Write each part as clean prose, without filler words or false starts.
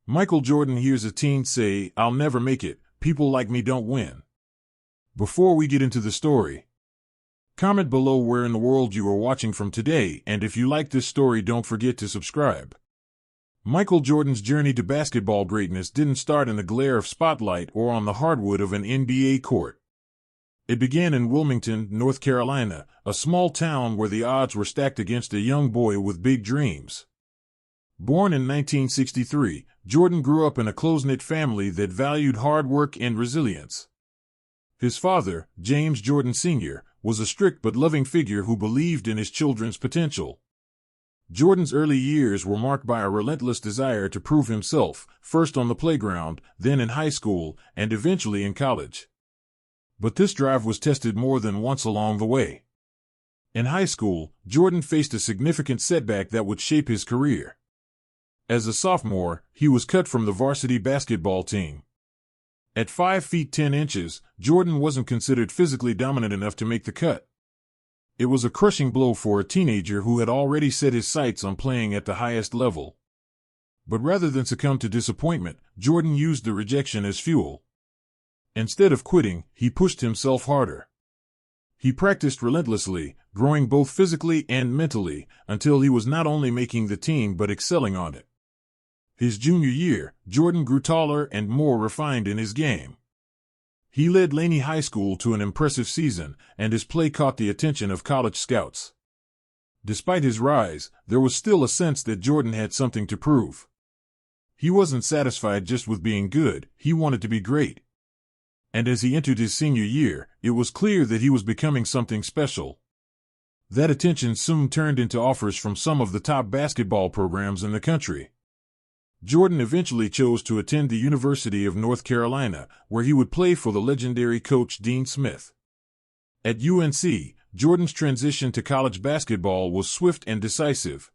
Michael Jordan hears a teen say, "I'll never make it, people like me don't win." Before we get into the story, comment below where in the world you are watching from today, and if you like this story, don't forget to subscribe. Michael Jordan's journey to basketball greatness didn't start in the glare of spotlight or on the hardwood of an NBA court. It began in Wilmington, North Carolina, a small town where the odds were stacked against a young boy with big dreams. Born in 1963, Jordan grew up in a close-knit family that valued hard work and resilience. His father, James Jordan Sr., was a strict but loving figure who believed in his children's potential. Jordan's early years were marked by a relentless desire to prove himself, first on the playground, then in high school, and eventually in college. But this drive was tested more than once along the way. In high school, Jordan faced a significant setback that would shape his career. As a sophomore, he was cut from the varsity basketball team. At 5 feet 10 inches, Jordan wasn't considered physically dominant enough to make the cut. It was a crushing blow for a teenager who had already set his sights on playing at the highest level. But rather than succumb to disappointment, Jordan used the rejection as fuel. Instead of quitting, he pushed himself harder. He practiced relentlessly, growing both physically and mentally, until he was not only making the team but excelling on it. His junior year, Jordan grew taller and more refined in his game. He led Laney High School to an impressive season, and his play caught the attention of college scouts. Despite his rise, there was still a sense that Jordan had something to prove. He wasn't satisfied just with being good, he wanted to be great. And as he entered his senior year, it was clear that he was becoming something special. That attention soon turned into offers from some of the top basketball programs in the country. Jordan eventually chose to attend the University of North Carolina, where he would play for the legendary coach Dean Smith. At UNC, Jordan's transition to college basketball was swift and decisive.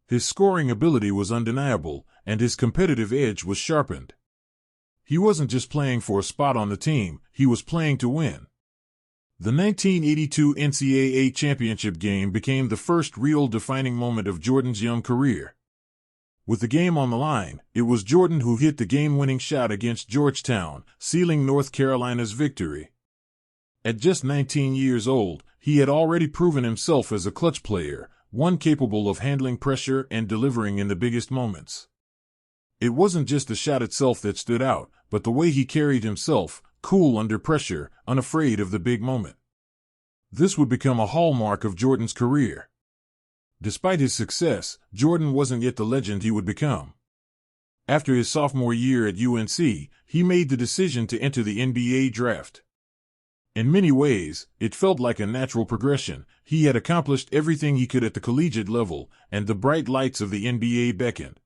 His scoring ability was undeniable, and his competitive edge was sharpened. He wasn't just playing for a spot on the team, he was playing to win. The 1982 NCAA championship game became the first real defining moment of Jordan's young career. With the game on the line, it was Jordan who hit the game-winning shot against Georgetown, sealing North Carolina's victory. At just 19 years old, he had already proven himself as a clutch player, one capable of handling pressure and delivering in the biggest moments. It wasn't just the shot itself that stood out, but the way he carried himself, cool under pressure, unafraid of the big moment. This would become a hallmark of Jordan's career. Despite his success, Jordan wasn't yet the legend he would become. After his sophomore year at UNC, he made the decision to enter the NBA draft. In many ways, it felt like a natural progression. He had accomplished everything he could at the collegiate level, and the bright lights of the NBA beckoned.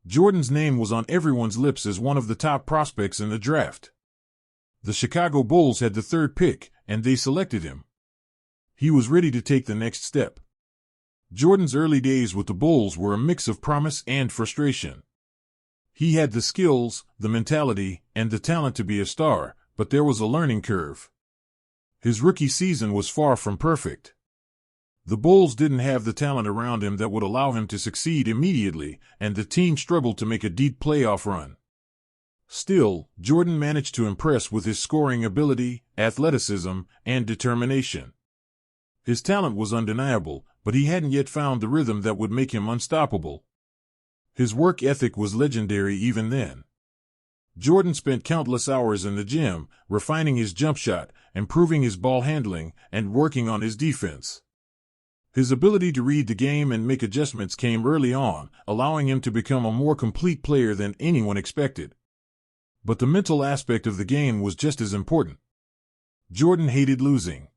Jordan's name was on everyone's lips as one of the top prospects in the draft. The Chicago Bulls had the third pick, and they selected him. He was ready to take the next step. Jordan's early days with the Bulls were a mix of promise and frustration. He had the skills, the mentality, and the talent to be a star, but there was a learning curve. His rookie season was far from perfect. The Bulls didn't have the talent around him that would allow him to succeed immediately, and the team struggled to make a deep playoff run. Still, Jordan managed to impress with his scoring ability, athleticism, and determination. His talent was undeniable, but he hadn't yet found the rhythm that would make him unstoppable. His work ethic was legendary even then. Jordan spent countless hours in the gym, refining his jump shot, improving his ball handling, and working on his defense. His ability to read the game and make adjustments came early on, allowing him to become a more complete player than anyone expected. But the mental aspect of the game was just as important. Jordan hated losing.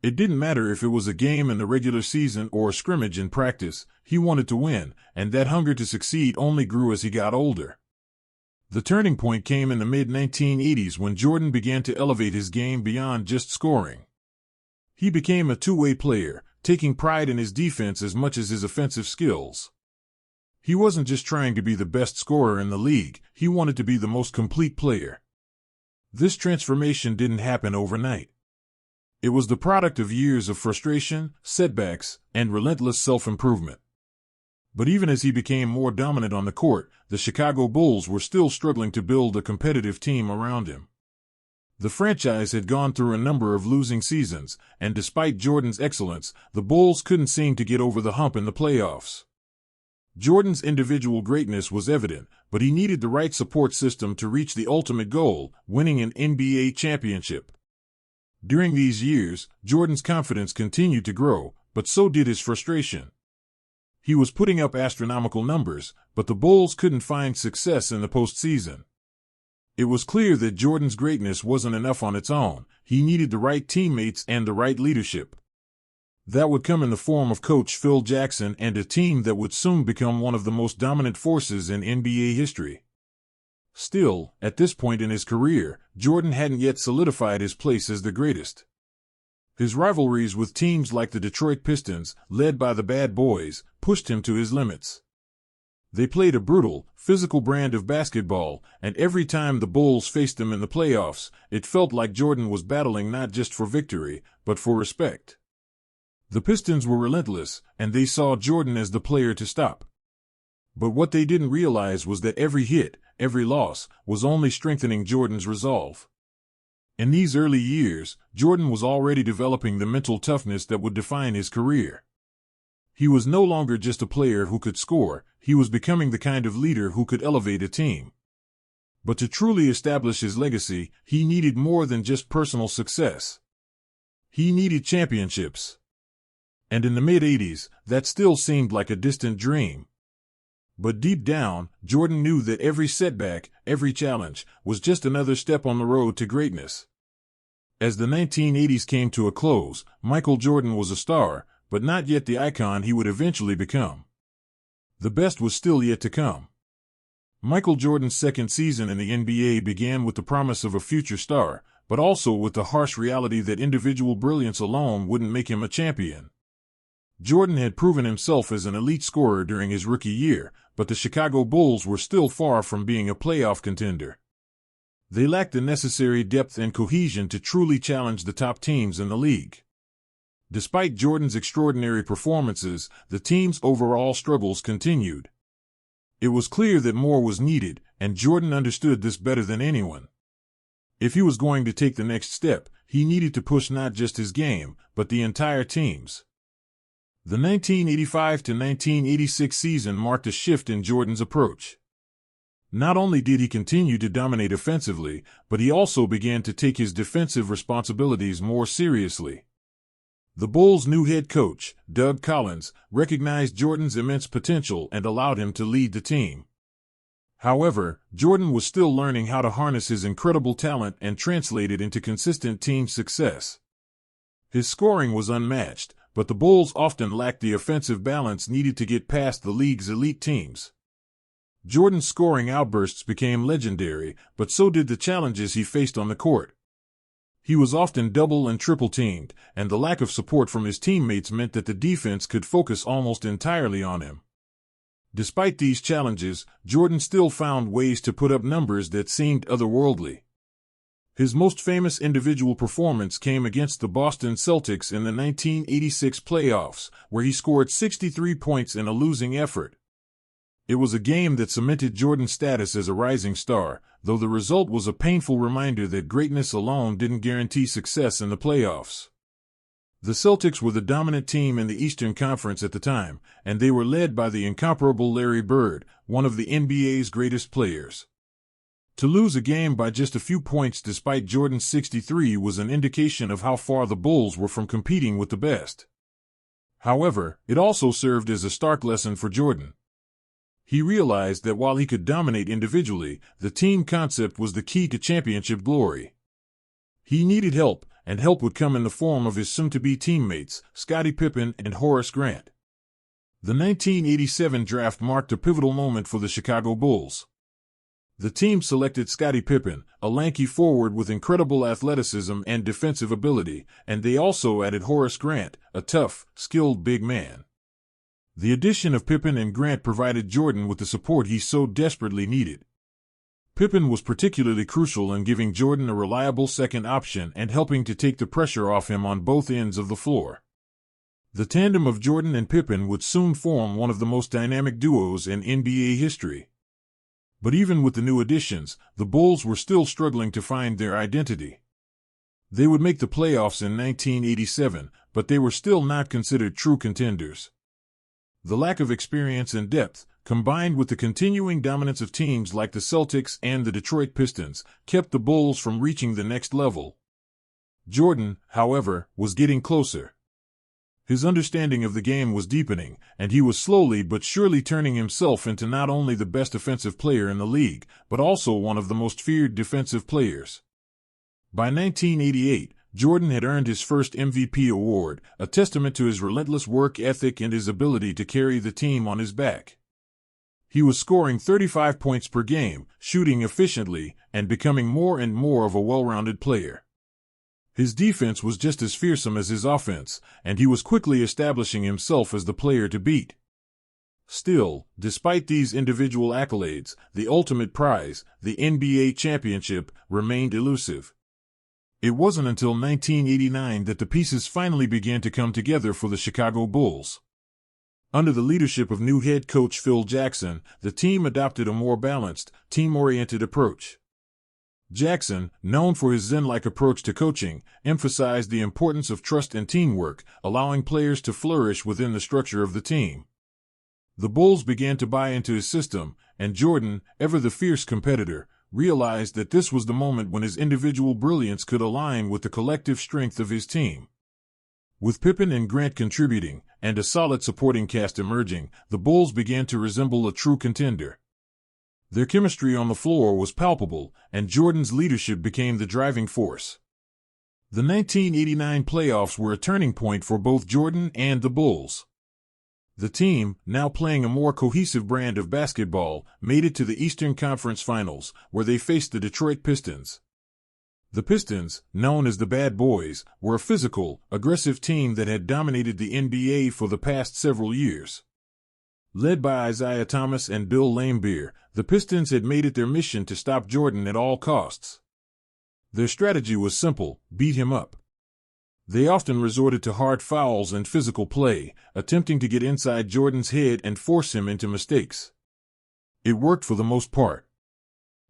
It didn't matter if it was a game in the regular season or a scrimmage in practice, he wanted to win, and that hunger to succeed only grew as he got older. The turning point came in the mid-1980s when Jordan began to elevate his game beyond just scoring. He became a two-way player, taking pride in his defense as much as his offensive skills. He wasn't just trying to be the best scorer in the league, he wanted to be the most complete player. This transformation didn't happen overnight. It was the product of years of frustration, setbacks, and relentless self-improvement. But even as he became more dominant on the court, the Chicago Bulls were still struggling to build a competitive team around him. The franchise had gone through a number of losing seasons, and despite Jordan's excellence, the Bulls couldn't seem to get over the hump in the playoffs. Jordan's individual greatness was evident, but he needed the right support system to reach the ultimate goal, winning an NBA championship. During these years, Jordan's confidence continued to grow, but so did his frustration. He was putting up astronomical numbers, but the Bulls couldn't find success in the postseason. It was clear that Jordan's greatness wasn't enough on its own. He needed the right teammates and the right leadership. That would come in the form of Coach Phil Jackson and a team that would soon become one of the most dominant forces in NBA history. Still, at this point in his career, Jordan hadn't yet solidified his place as the greatest. His rivalries with teams like the Detroit Pistons, led by the Bad Boys, pushed him to his limits. They played a brutal, physical brand of basketball, and every time the Bulls faced them in the playoffs, it felt like Jordan was battling not just for victory, but for respect. The Pistons were relentless, and they saw Jordan as the player to stop. But what they didn't realize was that every hit, every loss, was only strengthening Jordan's resolve. In these early years, Jordan was already developing the mental toughness that would define his career. He was no longer just a player who could score, he was becoming the kind of leader who could elevate a team. But to truly establish his legacy, he needed more than just personal success. He needed championships. And in the mid-'80s, that still seemed like a distant dream. But deep down, Jordan knew that every setback, every challenge, was just another step on the road to greatness. As the 1980s came to a close, Michael Jordan was a star, but not yet the icon he would eventually become. The best was still yet to come. Michael Jordan's second season in the NBA began with the promise of a future star, but also with the harsh reality that individual brilliance alone wouldn't make him a champion. Jordan had proven himself as an elite scorer during his rookie year, but the Chicago Bulls were still far from being a playoff contender. They lacked the necessary depth and cohesion to truly challenge the top teams in the league. Despite Jordan's extraordinary performances, the team's overall struggles continued. It was clear that more was needed, and Jordan understood this better than anyone. If he was going to take the next step, he needed to push not just his game, but the entire team's. The 1985 to 1986 season marked a shift in Jordan's approach. Not only did he continue to dominate offensively, but he also began to take his defensive responsibilities more seriously. The Bulls' new head coach, Doug Collins, recognized Jordan's immense potential and allowed him to lead the team. However, Jordan was still learning how to harness his incredible talent and translate it into consistent team success. His scoring was unmatched, but the Bulls often lacked the offensive balance needed to get past the league's elite teams. Jordan's scoring outbursts became legendary, but so did the challenges he faced on the court. He was often double and triple teamed, and the lack of support from his teammates meant that the defense could focus almost entirely on him. Despite these challenges, Jordan still found ways to put up numbers that seemed otherworldly. His most famous individual performance came against the Boston Celtics in the 1986 playoffs, where he scored 63 points in a losing effort. It was a game that cemented Jordan's status as a rising star, though the result was a painful reminder that greatness alone didn't guarantee success in the playoffs. The Celtics were the dominant team in the Eastern Conference at the time, and they were led by the incomparable Larry Bird, one of the NBA's greatest players. To lose a game by just a few points despite Jordan's 63 was an indication of how far the Bulls were from competing with the best. However, it also served as a stark lesson for Jordan. He realized that while he could dominate individually, the team concept was the key to championship glory. He needed help, and help would come in the form of his soon-to-be teammates, Scottie Pippen and Horace Grant. The 1987 draft marked a pivotal moment for the Chicago Bulls. The team selected Scottie Pippen, a lanky forward with incredible athleticism and defensive ability, and they also added Horace Grant, a tough, skilled big man. The addition of Pippen and Grant provided Jordan with the support he so desperately needed. Pippen was particularly crucial in giving Jordan a reliable second option and helping to take the pressure off him on both ends of the floor. The tandem of Jordan and Pippen would soon form one of the most dynamic duos in NBA history. But even with the new additions, the Bulls were still struggling to find their identity. They would make the playoffs in 1987, but they were still not considered true contenders. The lack of experience and depth, combined with the continuing dominance of teams like the Celtics and the Detroit Pistons, kept the Bulls from reaching the next level. Jordan, however, was getting closer. His understanding of the game was deepening, and he was slowly but surely turning himself into not only the best offensive player in the league, but also one of the most feared defensive players. By 1988, Jordan had earned his first MVP award, a testament to his relentless work ethic and his ability to carry the team on his back. He was scoring 35 points per game, shooting efficiently, and becoming more and more of a well-rounded player. His defense was just as fearsome as his offense, and he was quickly establishing himself as the player to beat. Still, despite these individual accolades, the ultimate prize, the NBA championship, remained elusive. It wasn't until 1989 that the pieces finally began to come together for the Chicago Bulls. Under the leadership of new head coach Phil Jackson, the team adopted a more balanced, team-oriented approach. Jackson, known for his zen-like approach to coaching, emphasized the importance of trust and teamwork, allowing players to flourish within the structure of the team. The Bulls began to buy into his system, and Jordan, ever the fierce competitor, realized that this was the moment when his individual brilliance could align with the collective strength of his team. With Pippen and Grant contributing, and a solid supporting cast emerging, the Bulls began to resemble a true contender. Their chemistry on the floor was palpable, and Jordan's leadership became the driving force. The 1989 playoffs were a turning point for both Jordan and the Bulls. The team, now playing a more cohesive brand of basketball, made it to the Eastern Conference Finals, where they faced the Detroit Pistons. The Pistons, known as the Bad Boys, were a physical, aggressive team that had dominated the NBA for the past several years. Led by Isaiah Thomas and Bill Laimbeer, the Pistons had made it their mission to stop Jordan at all costs. Their strategy was simple: beat him up. They often resorted to hard fouls and physical play, attempting to get inside Jordan's head and force him into mistakes. It worked for the most part.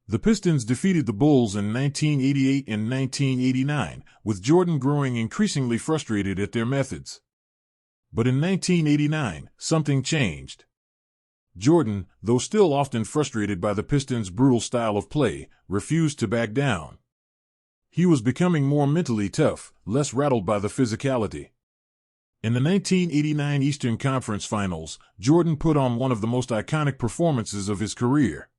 The Pistons defeated the Bulls in 1988 and 1989, with Jordan growing increasingly frustrated at their methods. But in 1989, something changed. Jordan, though still often frustrated by the Pistons' brutal style of play, refused to back down. He was becoming more mentally tough, less rattled by the physicality. In the 1989 Eastern Conference Finals, Jordan put on one of the most iconic performances of his career.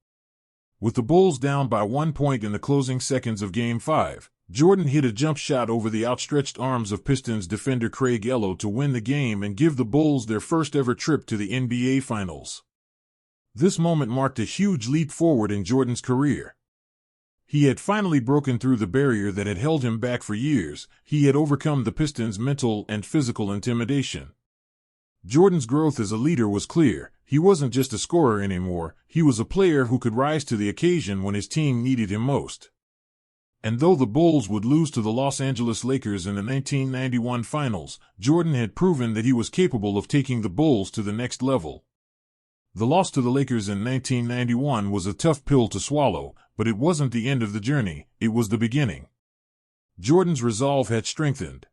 With the Bulls down by 1 point in the closing seconds of Game 5, Jordan hit a jump shot over the outstretched arms of Pistons defender Craig Ello to win the game and give the Bulls their first ever trip to the NBA Finals. This moment marked a huge leap forward in Jordan's career. He had finally broken through the barrier that had held him back for years. He had overcome the Pistons' mental and physical intimidation. Jordan's growth as a leader was clear. He wasn't just a scorer anymore, he was a player who could rise to the occasion when his team needed him most. And though the Bulls would lose to the Los Angeles Lakers in the 1991 Finals, Jordan had proven that he was capable of taking the Bulls to the next level. The loss to the Lakers in 1991 was a tough pill to swallow, but it wasn't the end of the journey, it was the beginning. Jordan's resolve had strengthened.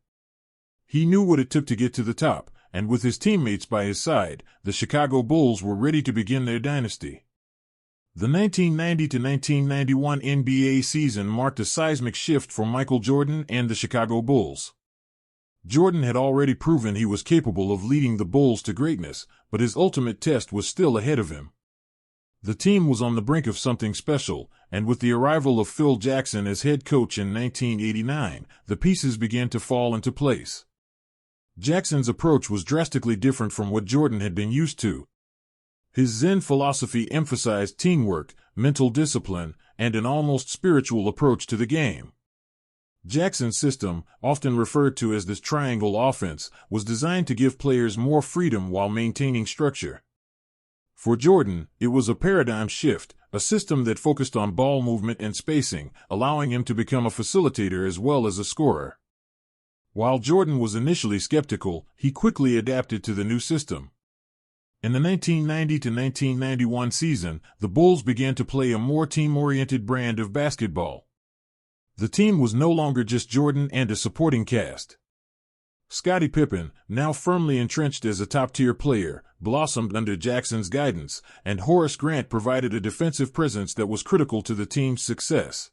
He knew what it took to get to the top, and with his teammates by his side, the Chicago Bulls were ready to begin their dynasty. The 1990-1991 NBA season marked a seismic shift for Michael Jordan and the Chicago Bulls. Jordan had already proven he was capable of leading the Bulls to greatness, but his ultimate test was still ahead of him. The team was on the brink of something special, and with the arrival of Phil Jackson as head coach in 1989, the pieces began to fall into place. Jackson's approach was drastically different from what Jordan had been used to. His Zen philosophy emphasized teamwork, mental discipline, and an almost spiritual approach to the game. Jackson's system, often referred to as the triangle offense, was designed to give players more freedom while maintaining structure. For Jordan, it was a paradigm shift, a system that focused on ball movement and spacing, allowing him to become a facilitator as well as a scorer. While Jordan was initially skeptical, he quickly adapted to the new system. In the 1990 to 1991 season, the Bulls began to play a more team-oriented brand of basketball. The team was no longer just Jordan and a supporting cast. Scottie Pippen, now firmly entrenched as a top-tier player, blossomed under Jackson's guidance, and Horace Grant provided a defensive presence that was critical to the team's success.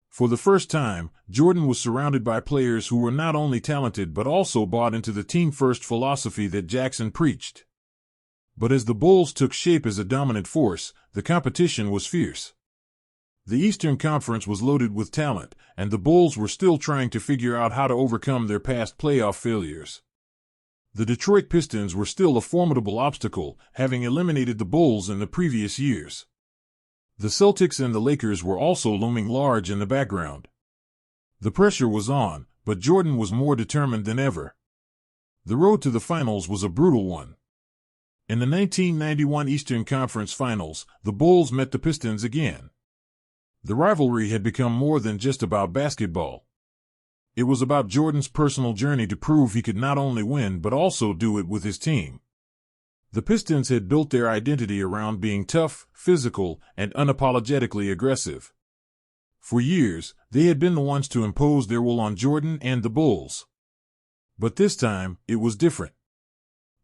For the first time, Jordan was surrounded by players who were not only talented but also bought into the team-first philosophy that Jackson preached. But as the Bulls took shape as a dominant force, the competition was fierce. The Eastern Conference was loaded with talent, and the Bulls were still trying to figure out how to overcome their past playoff failures. The Detroit Pistons were still a formidable obstacle, having eliminated the Bulls in the previous years. The Celtics and the Lakers were also looming large in the background. The pressure was on, but Jordan was more determined than ever. The road to the finals was a brutal one. In the 1991 Eastern Conference Finals, the Bulls met the Pistons again. The rivalry had become more than just about basketball. It was about Jordan's personal journey to prove he could not only win but also do it with his team. The Pistons had built their identity around being tough, physical, and unapologetically aggressive. For years, they had been the ones to impose their will on Jordan and the Bulls. But this time, it was different.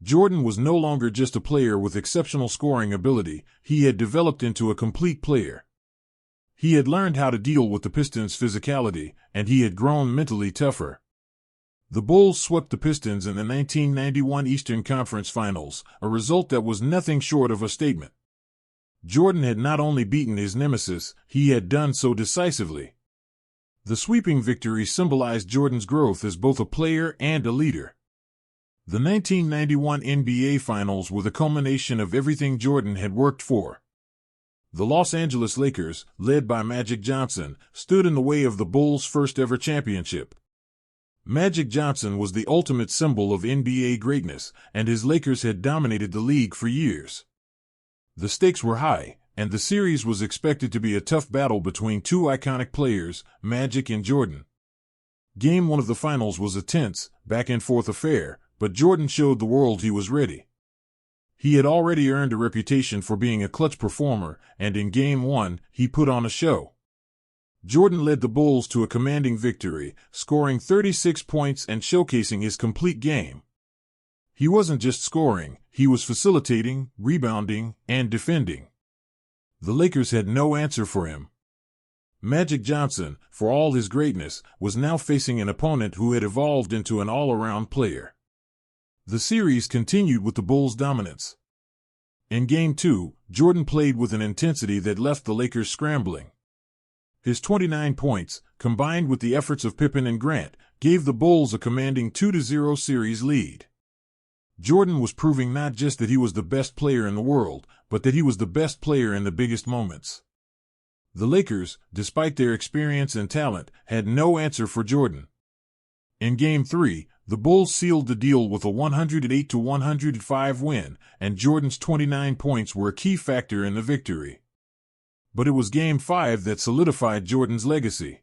Jordan was no longer just a player with exceptional scoring ability, he had developed into a complete player. He had learned how to deal with the Pistons' physicality, and he had grown mentally tougher. The Bulls swept the Pistons in the 1991 Eastern Conference Finals, a result that was nothing short of a statement. Jordan had not only beaten his nemesis, he had done so decisively. The sweeping victory symbolized Jordan's growth as both a player and a leader. The 1991 NBA Finals were the culmination of everything Jordan had worked for. The Los Angeles Lakers, led by Magic Johnson, stood in the way of the Bulls' first-ever championship. Magic Johnson was the ultimate symbol of NBA greatness, and his Lakers had dominated the league for years. The stakes were high, and the series was expected to be a tough battle between two iconic players, Magic and Jordan. Game 1 of the finals was a tense, back-and-forth affair, but Jordan showed the world he was ready. He had already earned a reputation for being a clutch performer, and in Game 1, he put on a show. Jordan led the Bulls to a commanding victory, scoring 36 points and showcasing his complete game. He wasn't just scoring, he was facilitating, rebounding, and defending. The Lakers had no answer for him. Magic Johnson, for all his greatness, was now facing an opponent who had evolved into an all-around player. The series continued with the Bulls' dominance. In Game 2, Jordan played with an intensity that left the Lakers scrambling. His 29 points, combined with the efforts of Pippen and Grant, gave the Bulls a commanding 2-0 series lead. Jordan was proving not just that he was the best player in the world, but that he was the best player in the biggest moments. The Lakers, despite their experience and talent, had no answer for Jordan. In Game 3, the Bulls sealed the deal with a 108-105 win, and Jordan's 29 points were a key factor in the victory. But it was Game 5 that solidified Jordan's legacy.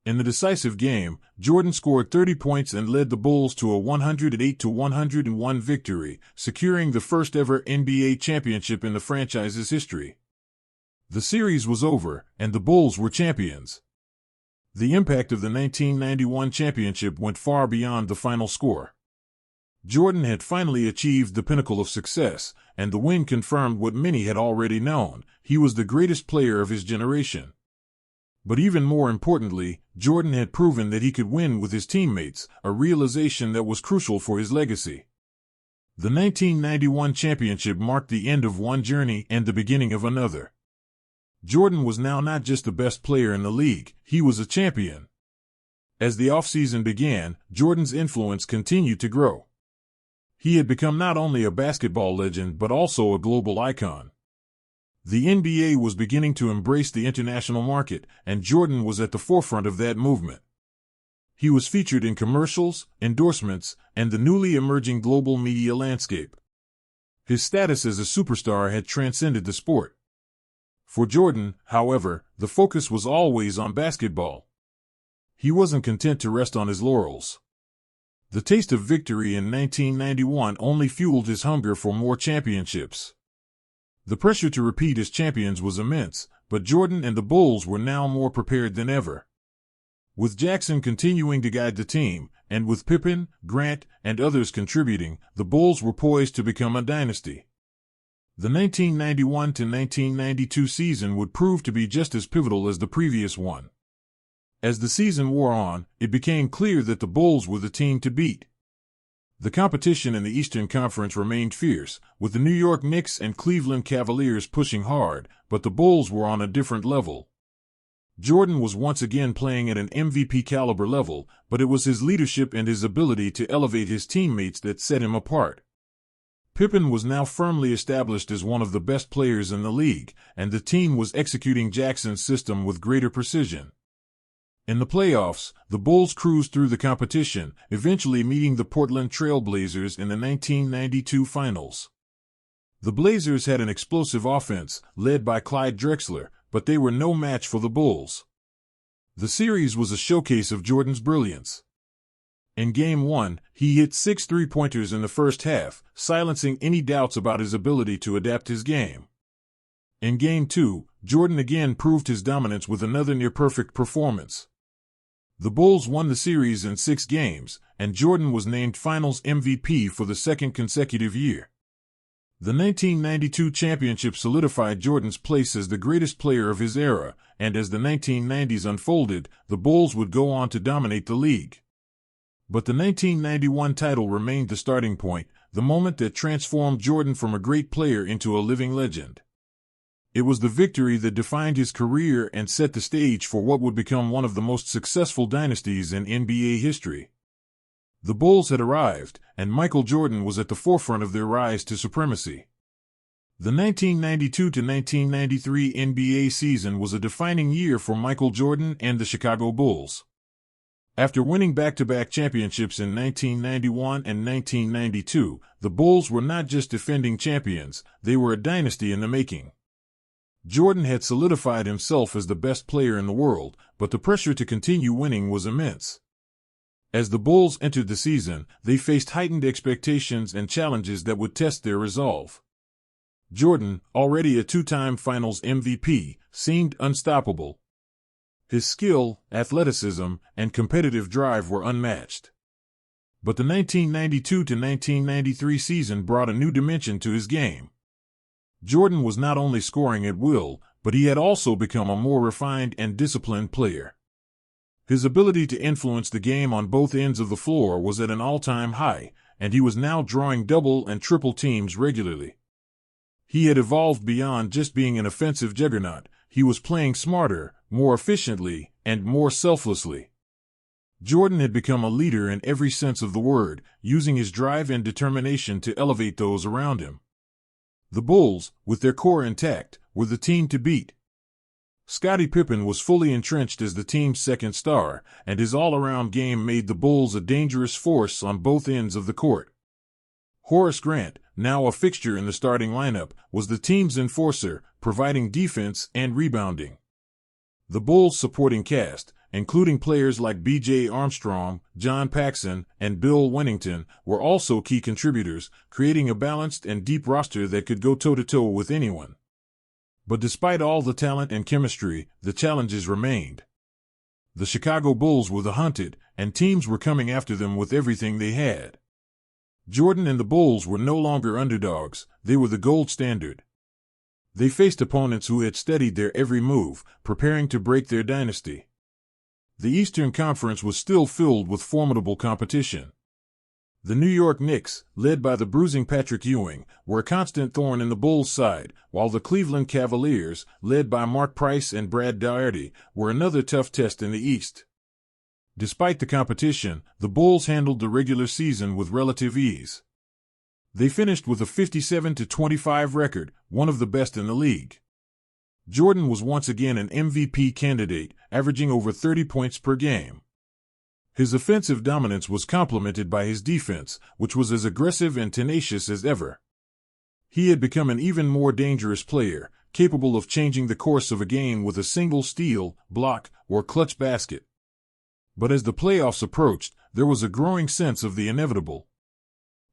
In the decisive game, Jordan scored 30 points and led the Bulls to a 108-101 victory, securing the first-ever NBA championship in the franchise's history. The series was over, and the Bulls were champions. The impact of the 1991 championship went far beyond the final score. Jordan had finally achieved the pinnacle of success, and the win confirmed what many had already known: he was the greatest player of his generation. But even more importantly, Jordan had proven that he could win with his teammates, a realization that was crucial for his legacy. The 1991 championship marked the end of one journey and the beginning of another. Jordan was now not just the best player in the league, he was a champion. As the offseason began, Jordan's influence continued to grow. He had become not only a basketball legend but also a global icon. The NBA was beginning to embrace the international market, and Jordan was at the forefront of that movement. He was featured in commercials, endorsements, and the newly emerging global media landscape. His status as a superstar had transcended the sport. For Jordan, however, the focus was always on basketball. He wasn't content to rest on his laurels. The taste of victory in 1991 only fueled his hunger for more championships. The pressure to repeat as champions was immense, but Jordan and the Bulls were now more prepared than ever. With Jackson continuing to guide the team, and with Pippen, Grant, and others contributing, the Bulls were poised to become a dynasty. The 1991-1992 season would prove to be just as pivotal as the previous one. As the season wore on, it became clear that the Bulls were the team to beat. The competition in the Eastern Conference remained fierce, with the New York Knicks and Cleveland Cavaliers pushing hard, but the Bulls were on a different level. Jordan was once again playing at an MVP-caliber level, but it was his leadership and his ability to elevate his teammates that set him apart. Pippen was now firmly established as one of the best players in the league, and the team was executing Jackson's system with greater precision. In the playoffs, the Bulls cruised through the competition, eventually meeting the Portland Trail Blazers in the 1992 Finals. The Blazers had an explosive offense, led by Clyde Drexler, but they were no match for the Bulls. The series was a showcase of Jordan's brilliance. In Game 1, he hit 6 three-pointers in the first half, silencing any doubts about his ability to adapt his game. In Game 2, Jordan again proved his dominance with another near-perfect performance. The Bulls won the series in 6 games, and Jordan was named Finals MVP for the second consecutive year. The 1992 championship solidified Jordan's place as the greatest player of his era, and as the 1990s unfolded, the Bulls would go on to dominate the league. But the 1991 title remained the starting point, the moment that transformed Jordan from a great player into a living legend. It was the victory that defined his career and set the stage for what would become one of the most successful dynasties in NBA history. The Bulls had arrived, and Michael Jordan was at the forefront of their rise to supremacy. The 1992-1993 NBA season was a defining year for Michael Jordan and the Chicago Bulls. After winning back-to-back championships in 1991 and 1992, the Bulls were not just defending champions, they were a dynasty in the making. Jordan had solidified himself as the best player in the world, but the pressure to continue winning was immense. As the Bulls entered the season, they faced heightened expectations and challenges that would test their resolve. Jordan, already a 2-time Finals MVP, seemed unstoppable. His skill, athleticism, and competitive drive were unmatched. But the 1992-1993 season brought a new dimension to his game. Jordan was not only scoring at will, but he had also become a more refined and disciplined player. His ability to influence the game on both ends of the floor was at an all-time high, and he was now drawing double and triple teams regularly. He had evolved beyond just being an offensive juggernaut. He was playing smarter, more efficiently, and more selflessly. Jordan had become a leader in every sense of the word, using his drive and determination to elevate those around him. The Bulls, with their core intact, were the team to beat. Scottie Pippen was fully entrenched as the team's second star, and his all-around game made the Bulls a dangerous force on both ends of the court. Horace Grant, now a fixture in the starting lineup, was the team's enforcer, providing defense and rebounding. The Bulls' supporting cast, including players like B.J. Armstrong, John Paxson, and Bill Wennington, were also key contributors, creating a balanced and deep roster that could go toe-to-toe with anyone. But despite all the talent and chemistry, the challenges remained. The Chicago Bulls were the hunted, and teams were coming after them with everything they had. Jordan and the Bulls were no longer underdogs, they were the gold standard. They faced opponents who had studied their every move, preparing to break their dynasty. The Eastern Conference was still filled with formidable competition. The New York Knicks, led by the bruising Patrick Ewing, were a constant thorn in the Bulls' side, while the Cleveland Cavaliers, led by Mark Price and Brad Daugherty, were another tough test in the East. Despite the competition, the Bulls handled the regular season with relative ease. They finished with a 57-25 record, one of the best in the league. Jordan was once again an MVP candidate, averaging over 30 points per game. His offensive dominance was complemented by his defense, which was as aggressive and tenacious as ever. He had become an even more dangerous player, capable of changing the course of a game with a single steal, block, or clutch basket. But as the playoffs approached, there was a growing sense of the inevitable.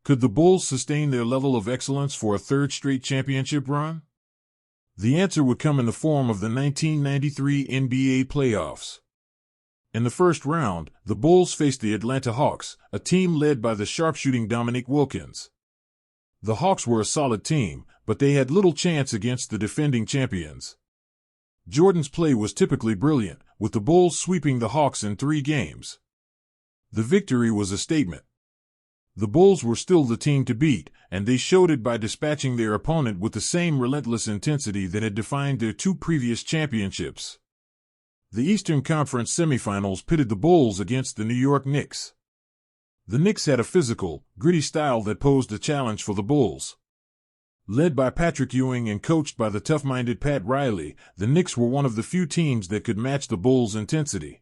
Could the Bulls sustain their level of excellence for a third straight championship run? The answer would come in the form of the 1993 NBA playoffs. In the first round, the Bulls faced the Atlanta Hawks, a team led by the sharpshooting Dominique Wilkins. The Hawks were a solid team, but they had little chance against the defending champions. Jordan's play was typically brilliant, with the Bulls sweeping the Hawks in 3 games. The victory was a statement. The Bulls were still the team to beat, and they showed it by dispatching their opponent with the same relentless intensity that had defined their 2 previous championships. The Eastern Conference semifinals pitted the Bulls against the New York Knicks. The Knicks had a physical, gritty style that posed a challenge for the Bulls. Led by Patrick Ewing and coached by the tough-minded Pat Riley, the Knicks were one of the few teams that could match the Bulls' intensity.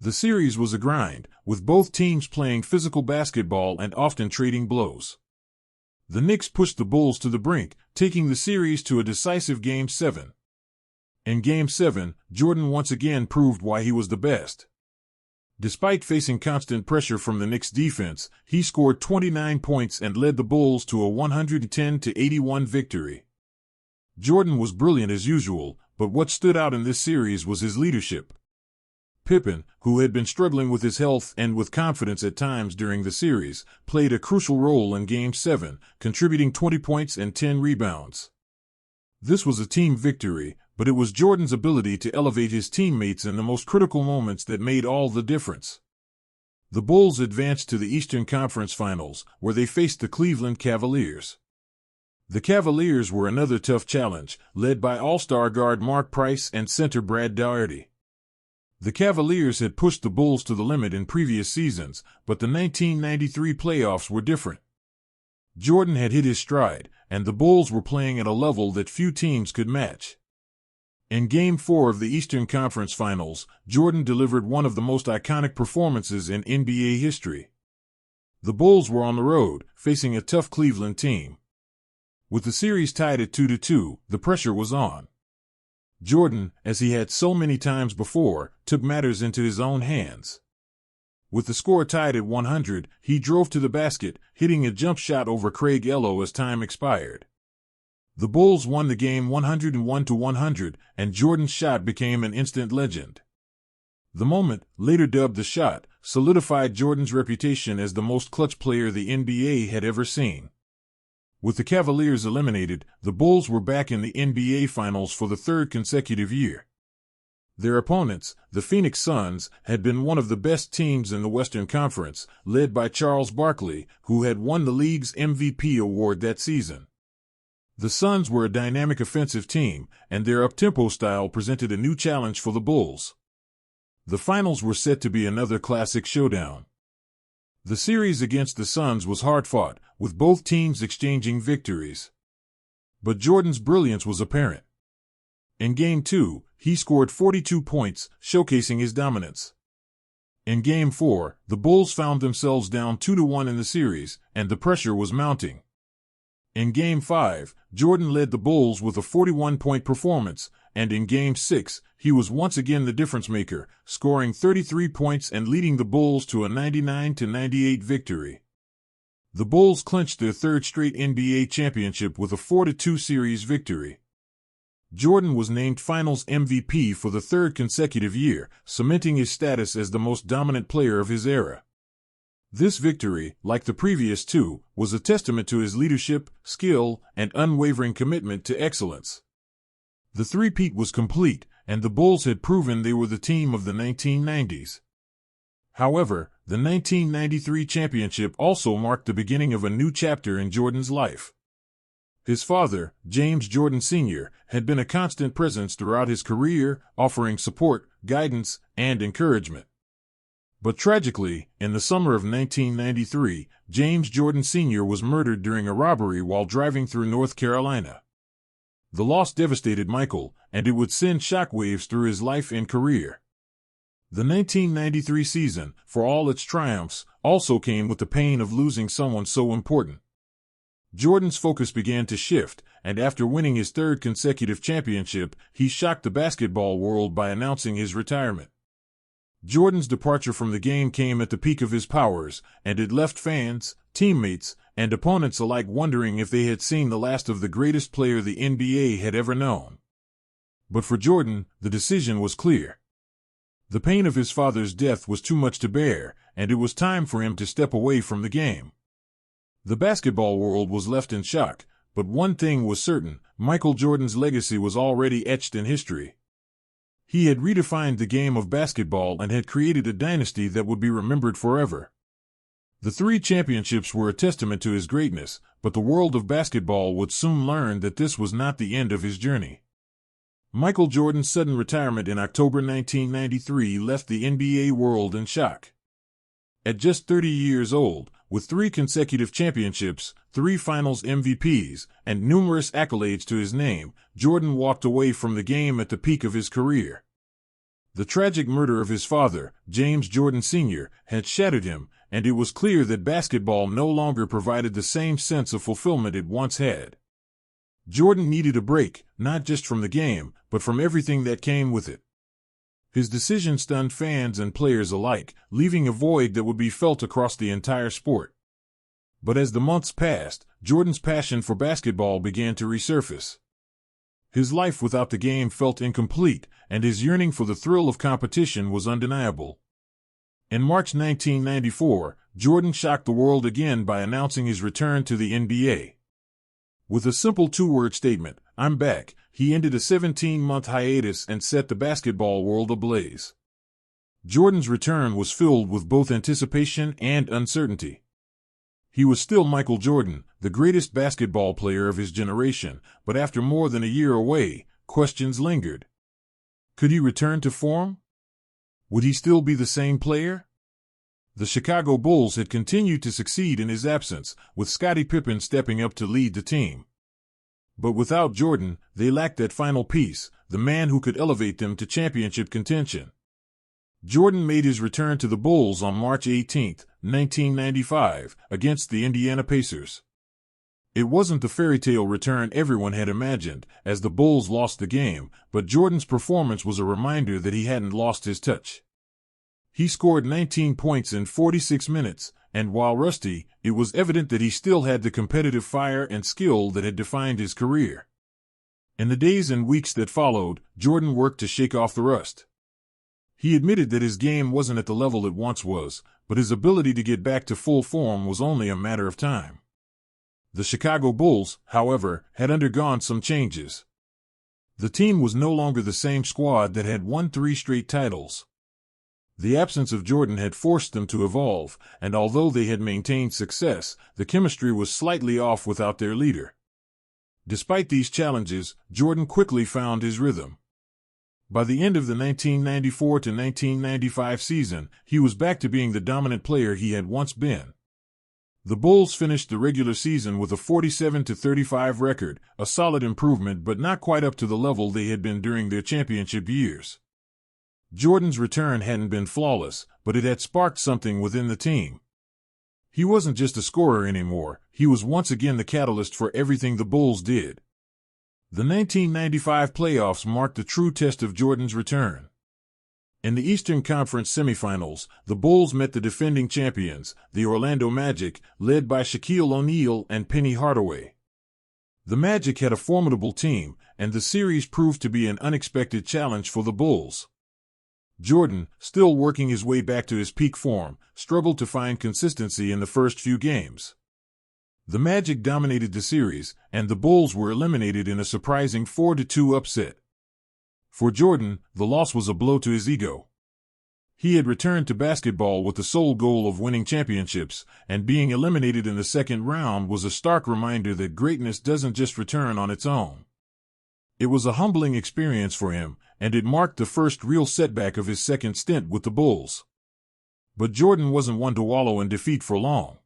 The series was a grind, with both teams playing physical basketball and often trading blows. The Knicks pushed the Bulls to the brink, taking the series to a decisive Game 7. In Game 7, Jordan once again proved why he was the best. Despite facing constant pressure from the Knicks' defense, he scored 29 points and led the Bulls to a 110-81 victory. Jordan was brilliant as usual, but what stood out in this series was his leadership. Pippen, who had been struggling with his health and with confidence at times during the series, played a crucial role in Game 7, contributing 20 points and 10 rebounds. This was a team victory, but it was Jordan's ability to elevate his teammates in the most critical moments that made all the difference. The Bulls advanced to the Eastern Conference Finals, where they faced the Cleveland Cavaliers. The Cavaliers were another tough challenge, led by All-Star guard Mark Price and center Brad Daugherty. The Cavaliers had pushed the Bulls to the limit in previous seasons, but the 1993 playoffs were different. Jordan had hit his stride, and the Bulls were playing at a level that few teams could match. In Game 4 of the Eastern Conference Finals, Jordan delivered one of the most iconic performances in NBA history. The Bulls were on the road, facing a tough Cleveland team. With the series tied at 2-2, the pressure was on. Jordan, as he had so many times before, took matters into his own hands. With the score tied at 100, he drove to the basket, hitting a jump shot over Craig Ello as time expired. The Bulls won the game 101-100, and Jordan's shot became an instant legend. The moment, later dubbed The Shot, solidified Jordan's reputation as the most clutch player the NBA had ever seen. With the Cavaliers eliminated, the Bulls were back in the NBA Finals for the 3rd consecutive year. Their opponents, the Phoenix Suns, had been one of the best teams in the Western Conference, led by Charles Barkley, who had won the league's MVP award that season. The Suns were a dynamic offensive team, and their up-tempo style presented a new challenge for the Bulls. The finals were set to be another classic showdown. The series against the Suns was hard-fought, with both teams exchanging victories. But Jordan's brilliance was apparent. In Game 2, he scored 42 points, showcasing his dominance. In Game 4, the Bulls found themselves down 2-1 in the series, and the pressure was mounting. In Game 5, Jordan led the Bulls with a 41-point performance, and in Game 6, he was once again the difference-maker, scoring 33 points and leading the Bulls to a 99-98 victory. The Bulls clinched their 3rd straight NBA championship with a 4-2 series victory. Jordan was named Finals MVP for the 3rd consecutive year, cementing his status as the most dominant player of his era. This victory, like the previous 2, was a testament to his leadership, skill, and unwavering commitment to excellence. The three-peat was complete, and the Bulls had proven they were the team of the 1990s. However, the 1993 championship also marked the beginning of a new chapter in Jordan's life. His father, James Jordan Sr., had been a constant presence throughout his career, offering support, guidance, and encouragement. But tragically, in the summer of 1993, James Jordan Sr. was murdered during a robbery while driving through North Carolina. The loss devastated Michael, and it would send shockwaves through his life and career. The 1993 season, for all its triumphs, also came with the pain of losing someone so important. Jordan's focus began to shift, and after winning his 3rd consecutive championship, he shocked the basketball world by announcing his retirement. Jordan's departure from the game came at the peak of his powers, and it left fans, teammates, and opponents alike wondering if they had seen the last of the greatest player the NBA had ever known. But for Jordan, the decision was clear. The pain of his father's death was too much to bear, and it was time for him to step away from the game. The basketball world was left in shock, but one thing was certain: Michael Jordan's legacy was already etched in history. He had redefined the game of basketball and had created a dynasty that would be remembered forever. The 3 championships were a testament to his greatness, but the world of basketball would soon learn that this was not the end of his journey. Michael Jordan's sudden retirement in October 1993 left the NBA world in shock. At just 30 years old, with 3 consecutive championships, 3 finals MVPs, and numerous accolades to his name, Jordan walked away from the game at the peak of his career. The tragic murder of his father, James Jordan Sr., had shattered him, and it was clear that basketball no longer provided the same sense of fulfillment it once had. Jordan needed a break, not just from the game, but from everything that came with it. His decision stunned fans and players alike, leaving a void that would be felt across the entire sport. But as the months passed, Jordan's passion for basketball began to resurface. His life without the game felt incomplete, and his yearning for the thrill of competition was undeniable. In March 1994, Jordan shocked the world again by announcing his return to the NBA. With a simple 2-word statement, "I'm back," he ended a 17-month hiatus and set the basketball world ablaze. Jordan's return was filled with both anticipation and uncertainty. He was still Michael Jordan, the greatest basketball player of his generation, but after more than a year away, questions lingered. Could he return to form? Would he still be the same player? The Chicago Bulls had continued to succeed in his absence, with Scottie Pippen stepping up to lead the team. But without Jordan, they lacked that final piece, the man who could elevate them to championship contention. Jordan made his return to the Bulls on March 18, 1995, against the Indiana Pacers. It wasn't the fairy tale return everyone had imagined, as the Bulls lost the game, but Jordan's performance was a reminder that he hadn't lost his touch. He scored 19 points in 46 minutes, and while rusty, it was evident that he still had the competitive fire and skill that had defined his career. In the days and weeks that followed, Jordan worked to shake off the rust. He admitted that his game wasn't at the level it once was, but his ability to get back to full form was only a matter of time. The Chicago Bulls, however, had undergone some changes. The team was no longer the same squad that had won 3 straight titles. The absence of Jordan had forced them to evolve, and although they had maintained success, the chemistry was slightly off without their leader. Despite these challenges, Jordan quickly found his rhythm. By the end of the 1994 to 1995 season, he was back to being the dominant player he had once been. The Bulls finished the regular season with a 47-35 record, a solid improvement but not quite up to the level they had been during their championship years. Jordan's return hadn't been flawless, but it had sparked something within the team. He wasn't just a scorer anymore, he was once again the catalyst for everything the Bulls did. The 1995 playoffs marked the true test of Jordan's return. In the Eastern Conference semifinals, the Bulls met the defending champions, the Orlando Magic, led by Shaquille O'Neal and Penny Hardaway. The Magic had a formidable team, and the series proved to be an unexpected challenge for the Bulls. Jordan, still working his way back to his peak form, struggled to find consistency in the first few games. The Magic dominated the series, and the Bulls were eliminated in a surprising 4-2 upset. For Jordan, the loss was a blow to his ego. He had returned to basketball with the sole goal of winning championships, and being eliminated in the second round was a stark reminder that greatness doesn't just return on its own. It was a humbling experience for him, and it marked the first real setback of his second stint with the Bulls. But Jordan wasn't one to wallow in defeat for long.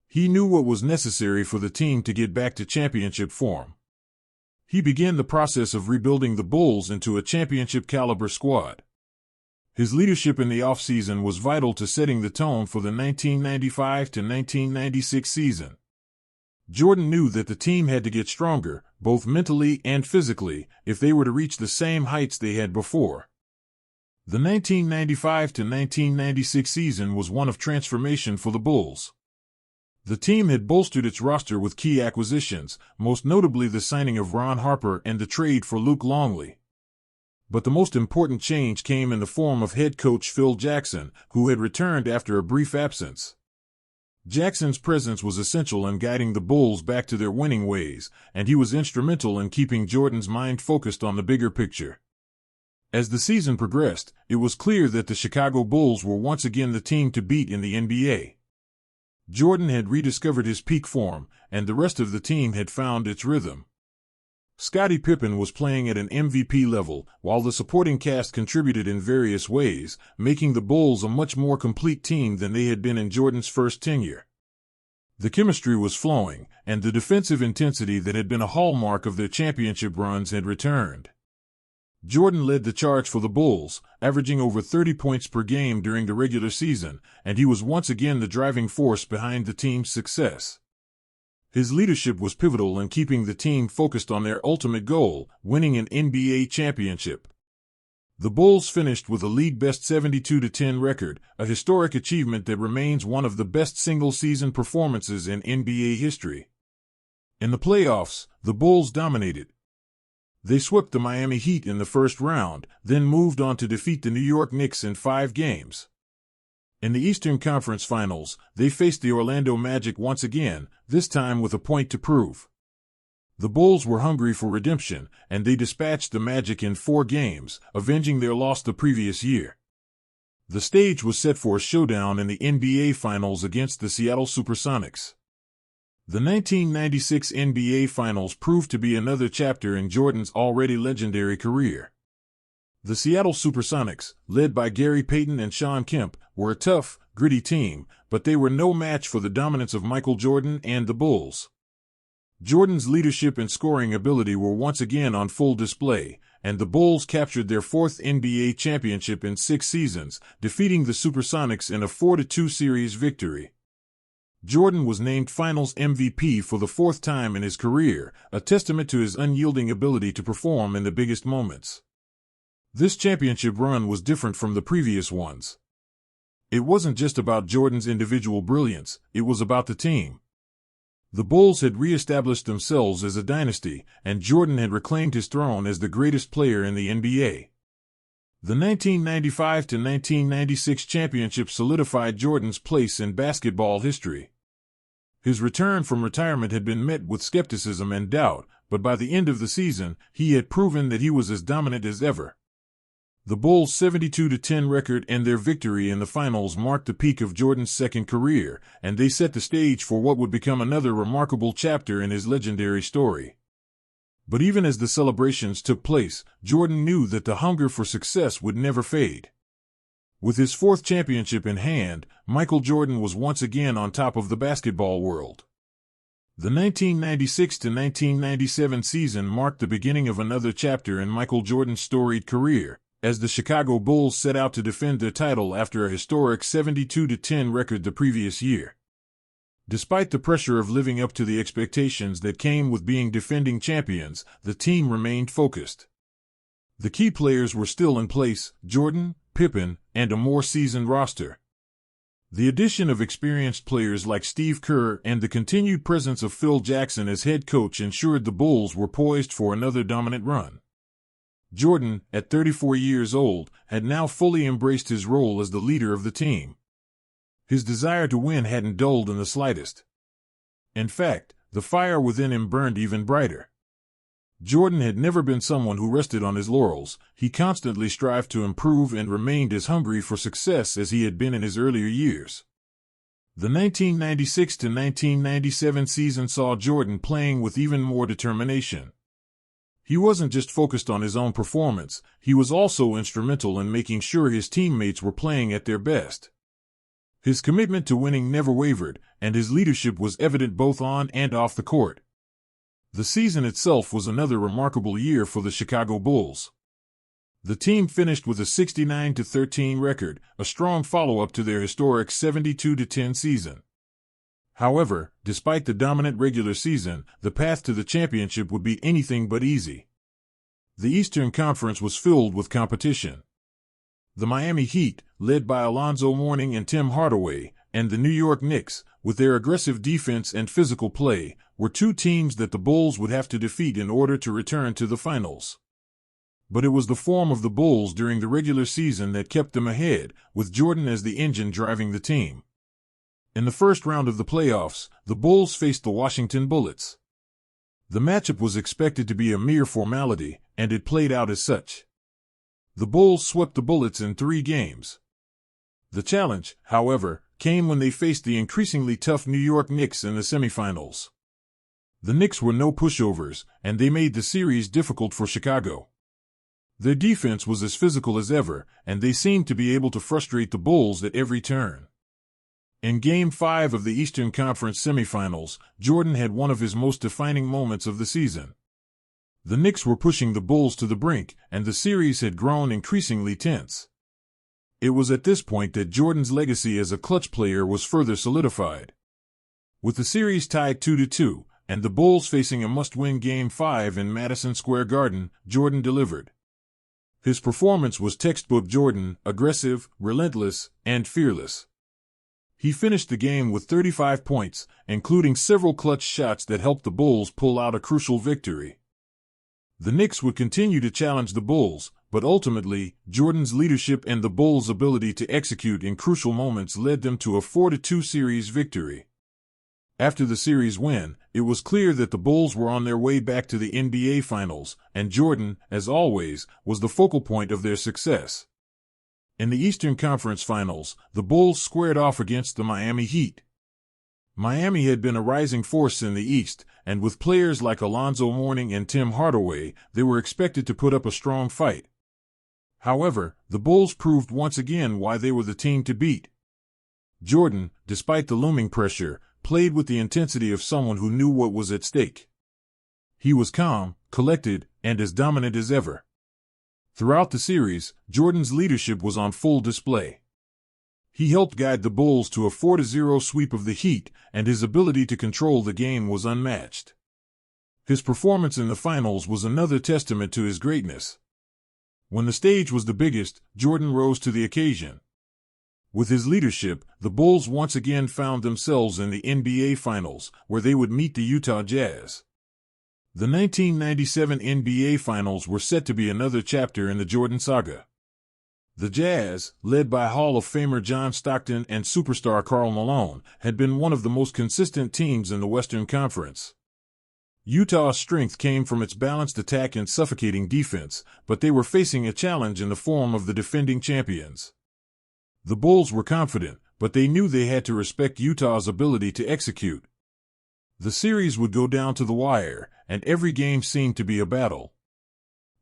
He knew what was necessary for the team to get back to championship form. He began the process of rebuilding the Bulls into a championship-caliber squad. His leadership in the offseason was vital to setting the tone for the 1995 to 1996 season. Jordan knew that the team had to get stronger, both mentally and physically, if they were to reach the same heights they had before. The 1995 to 1996 season was one of transformation for the Bulls. The team had bolstered its roster with key acquisitions, most notably the signing of Ron Harper and the trade for Luke Longley. But the most important change came in the form of head coach Phil Jackson, who had returned after a brief absence. Jackson's presence was essential in guiding the Bulls back to their winning ways, and he was instrumental in keeping Jordan's mind focused on the bigger picture. As the season progressed, it was clear that the Chicago Bulls were once again the team to beat in the NBA. Jordan had rediscovered his peak form, and the rest of the team had found its rhythm. Scottie Pippen was playing at an MVP level, while the supporting cast contributed in various ways, making the Bulls a much more complete team than they had been in Jordan's first tenure. The chemistry was flowing, and the defensive intensity that had been a hallmark of their championship runs had returned. Jordan led the charge for the Bulls, averaging over 30 points per game during the regular season, and he was once again the driving force behind the team's success. His leadership was pivotal in keeping the team focused on their ultimate goal, winning an NBA championship. The Bulls finished with a league-best 72-10 record, a historic achievement that remains one of the best single-season performances in NBA history. In the playoffs, the Bulls dominated. They swept the Miami Heat in the first round, then moved on to defeat the New York Knicks in 5 games. In the Eastern Conference Finals, they faced the Orlando Magic once again, this time with a point to prove. The Bulls were hungry for redemption, and they dispatched the Magic in 4 games, avenging their loss the previous year. The stage was set for a showdown in the NBA Finals against the Seattle Supersonics. The 1996 NBA Finals proved to be another chapter in Jordan's already legendary career. The Seattle Supersonics, led by Gary Payton and Shawn Kemp, were a tough, gritty team, but they were no match for the dominance of Michael Jordan and the Bulls. Jordan's leadership and scoring ability were once again on full display, and the Bulls captured their 4th NBA championship in 6 seasons, defeating the Supersonics in a 4-2 series victory. Jordan was named Finals MVP for the 4th time in his career, a testament to his unyielding ability to perform in the biggest moments. This championship run was different from the previous ones. It wasn't just about Jordan's individual brilliance, it was about the team. The Bulls had re-established themselves as a dynasty, and Jordan had reclaimed his throne as the greatest player in the NBA. The 1995 to 1996 championship solidified Jordan's place in basketball history. His return from retirement had been met with skepticism and doubt, but by the end of the season, he had proven that he was as dominant as ever. The Bulls' 72-10 record and their victory in the finals marked the peak of Jordan's second career, and they set the stage for what would become another remarkable chapter in his legendary story. But even as the celebrations took place, Jordan knew that the hunger for success would never fade. With his 4th championship in hand, Michael Jordan was once again on top of the basketball world. The 1996 to 1997 season marked the beginning of another chapter in Michael Jordan's storied career, as the Chicago Bulls set out to defend their title after a historic 72-10 record the previous year. Despite the pressure of living up to the expectations that came with being defending champions, the team remained focused. The key players were still in place: Jordan, Pippen, and a more seasoned roster. The addition of experienced players like Steve Kerr and the continued presence of Phil Jackson as head coach ensured the Bulls were poised for another dominant run. Jordan, at 34 years old, had now fully embraced his role as the leader of the team. His desire to win hadn't dulled in the slightest. In fact, the fire within him burned even brighter. Jordan had never been someone who rested on his laurels. He constantly strived to improve and remained as hungry for success as he had been in his earlier years. The 1996 to 1997 season saw Jordan playing with even more determination. He wasn't just focused on his own performance, he was also instrumental in making sure his teammates were playing at their best. His commitment to winning never wavered, and his leadership was evident both on and off the court. The season itself was another remarkable year for the Chicago Bulls. The team finished with a 69-13 record, a strong follow-up to their historic 72-10 season. However, despite the dominant regular season, the path to the championship would be anything but easy. The Eastern Conference was filled with competition. The Miami Heat, led by Alonzo Mourning and Tim Hardaway, and the New York Knicks, with their aggressive defense and physical play, were two teams that the Bulls would have to defeat in order to return to the finals. But it was the form of the Bulls during the regular season that kept them ahead, with Jordan as the engine driving the team. In the first round of the playoffs, the Bulls faced the Washington Bullets. The matchup was expected to be a mere formality, and it played out as such. The Bulls swept the Bullets in 3 games. The challenge, however, came when they faced the increasingly tough New York Knicks in the semifinals. The Knicks were no pushovers, and they made the series difficult for Chicago. Their defense was as physical as ever, and they seemed to be able to frustrate the Bulls at every turn. In Game 5 of the Eastern Conference semifinals, Jordan had one of his most defining moments of the season. The Knicks were pushing the Bulls to the brink, and the series had grown increasingly tense. It was at this point that Jordan's legacy as a clutch player was further solidified. With the series tied 2-2, and the Bulls facing a must-win Game 5 in Madison Square Garden, Jordan delivered. His performance was textbook Jordan, aggressive, relentless, and fearless. He finished the game with 35 points, including several clutch shots that helped the Bulls pull out a crucial victory. The Knicks would continue to challenge the Bulls, but ultimately, Jordan's leadership and the Bulls' ability to execute in crucial moments led them to a 4-2 series victory. After the series win, it was clear that the Bulls were on their way back to the NBA Finals, and Jordan, as always, was the focal point of their success. In the Eastern Conference Finals, the Bulls squared off against the Miami Heat. Miami had been a rising force in the East, and with players like Alonzo Mourning and Tim Hardaway, they were expected to put up a strong fight. However, the Bulls proved once again why they were the team to beat. Jordan, despite the looming pressure, played with the intensity of someone who knew what was at stake. He was calm, collected, and as dominant as ever. Throughout the series, Jordan's leadership was on full display. He helped guide the Bulls to a 4-0 sweep of the Heat, and his ability to control the game was unmatched. His performance in the finals was another testament to his greatness. When the stage was the biggest, Jordan rose to the occasion. With his leadership, the Bulls once again found themselves in the NBA Finals, where they would meet the Utah Jazz. The 1997 NBA Finals were set to be another chapter in the Jordan saga. The Jazz, led by Hall of Famer John Stockton and superstar Karl Malone, had been one of the most consistent teams in the Western Conference. Utah's strength came from its balanced attack and suffocating defense, but they were facing a challenge in the form of the defending champions. The Bulls were confident, but they knew they had to respect Utah's ability to execute. The series would go down to the wire, and every game seemed to be a battle.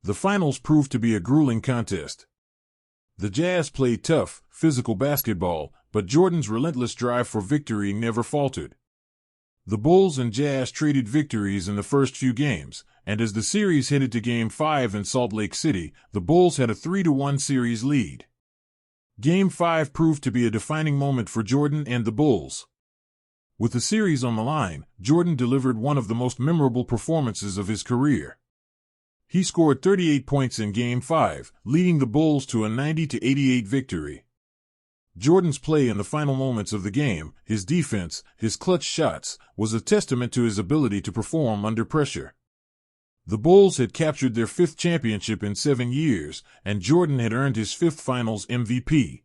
The finals proved to be a grueling contest. The Jazz played tough, physical basketball, but Jordan's relentless drive for victory never faltered. The Bulls and Jazz traded victories in the first few games, and as the series headed to Game 5 in Salt Lake City, the Bulls had a 3-1 series lead. Game 5 proved to be a defining moment for Jordan and the Bulls. With the series on the line, Jordan delivered one of the most memorable performances of his career. He scored 38 points in Game 5, leading the Bulls to a 90-88 victory. Jordan's play in the final moments of the game, his defense, his clutch shots, was a testament to his ability to perform under pressure. The Bulls had captured their 5th championship in 7 years, and Jordan had earned his 5th Finals MVP.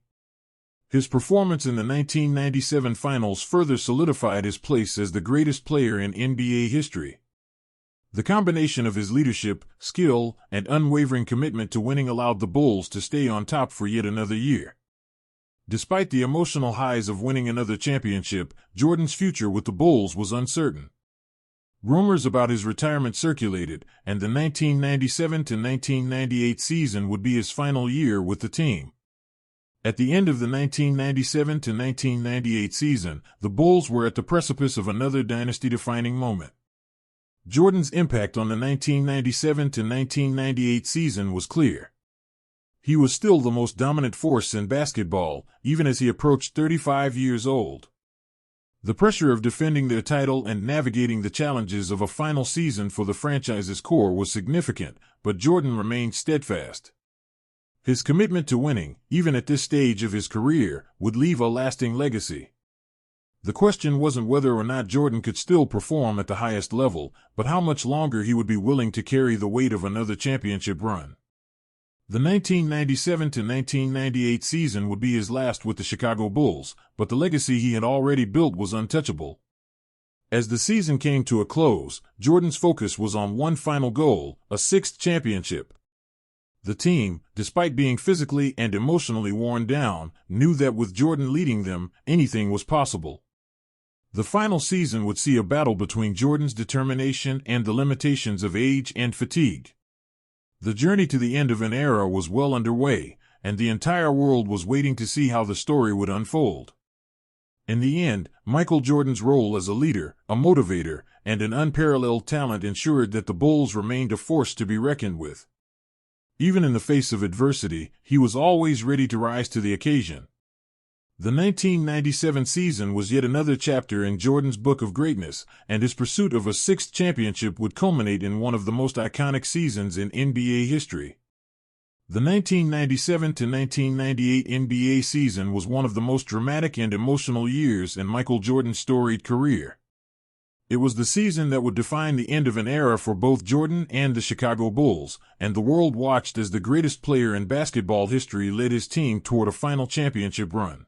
His performance in the 1997 Finals further solidified his place as the greatest player in NBA history. The combination of his leadership, skill, and unwavering commitment to winning allowed the Bulls to stay on top for yet another year. Despite the emotional highs of winning another championship, Jordan's future with the Bulls was uncertain. Rumors about his retirement circulated, and the 1997-1998 season would be his final year with the team. At the end of the 1997-1998 season, the Bulls were at the precipice of another dynasty-defining moment. Jordan's impact on the 1997-1998 season was clear. He was still the most dominant force in basketball, even as he approached 35 years old. The pressure of defending their title and navigating the challenges of a final season for the franchise's core was significant, but Jordan remained steadfast. His commitment to winning, even at this stage of his career, would leave a lasting legacy. The question wasn't whether or not Jordan could still perform at the highest level, but how much longer he would be willing to carry the weight of another championship run. The 1997-1998 season would be his last with the Chicago Bulls, but the legacy he had already built was untouchable. As the season came to a close, Jordan's focus was on one final goal, a sixth championship. The team, despite being physically and emotionally worn down, knew that with Jordan leading them, anything was possible. The final season would see a battle between Jordan's determination and the limitations of age and fatigue. The journey to the end of an era was well underway, and the entire world was waiting to see how the story would unfold. In the end, Michael Jordan's role as a leader, a motivator, and an unparalleled talent ensured that the Bulls remained a force to be reckoned with. Even in the face of adversity, he was always ready to rise to the occasion. The 1997 season was yet another chapter in Jordan's book of greatness, and his pursuit of a sixth championship would culminate in one of the most iconic seasons in NBA history. The 1997-1998 NBA season was one of the most dramatic and emotional years in Michael Jordan's storied career. It was the season that would define the end of an era for both Jordan and the Chicago Bulls, and the world watched as the greatest player in basketball history led his team toward a final championship run.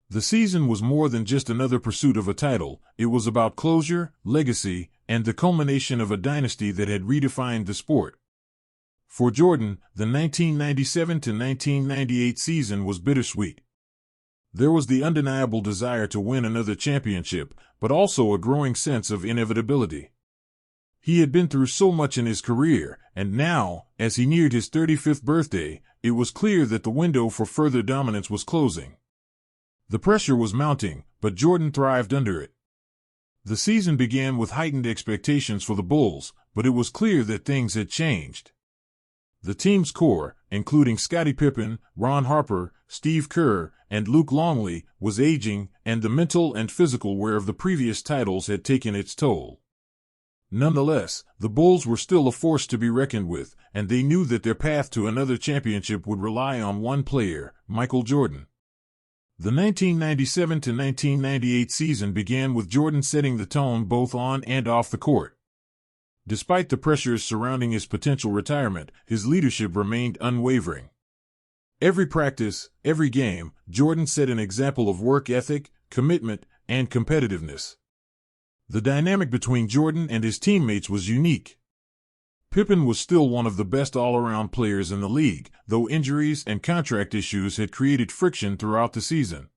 The season was more than just another pursuit of a title. It was about closure, legacy, and the culmination of a dynasty that had redefined the sport. For Jordan, the 1997-1998 season was bittersweet. There was the undeniable desire to win another championship, but also a growing sense of inevitability. He had been through so much in his career, and now, as he neared his 35th birthday, it was clear that the window for further dominance was closing. The pressure was mounting, but Jordan thrived under it. The season began with heightened expectations for the Bulls, but it was clear that things had changed. The team's core, including Scottie Pippen, Ron Harper, Steve Kerr, and Luke Longley, was aging, and the mental and physical wear of the previous titles had taken its toll. Nonetheless, the Bulls were still a force to be reckoned with, and they knew that their path to another championship would rely on one player, Michael Jordan. The 1997-1998 season began with Jordan setting the tone both on and off the court. Despite the pressures surrounding his potential retirement, his leadership remained unwavering. Every practice, every game, Jordan set an example of work ethic, commitment, and competitiveness. The dynamic between Jordan and his teammates was unique. Pippen was still one of the best all-around players in the league, though injuries and contract issues had created friction throughout the season.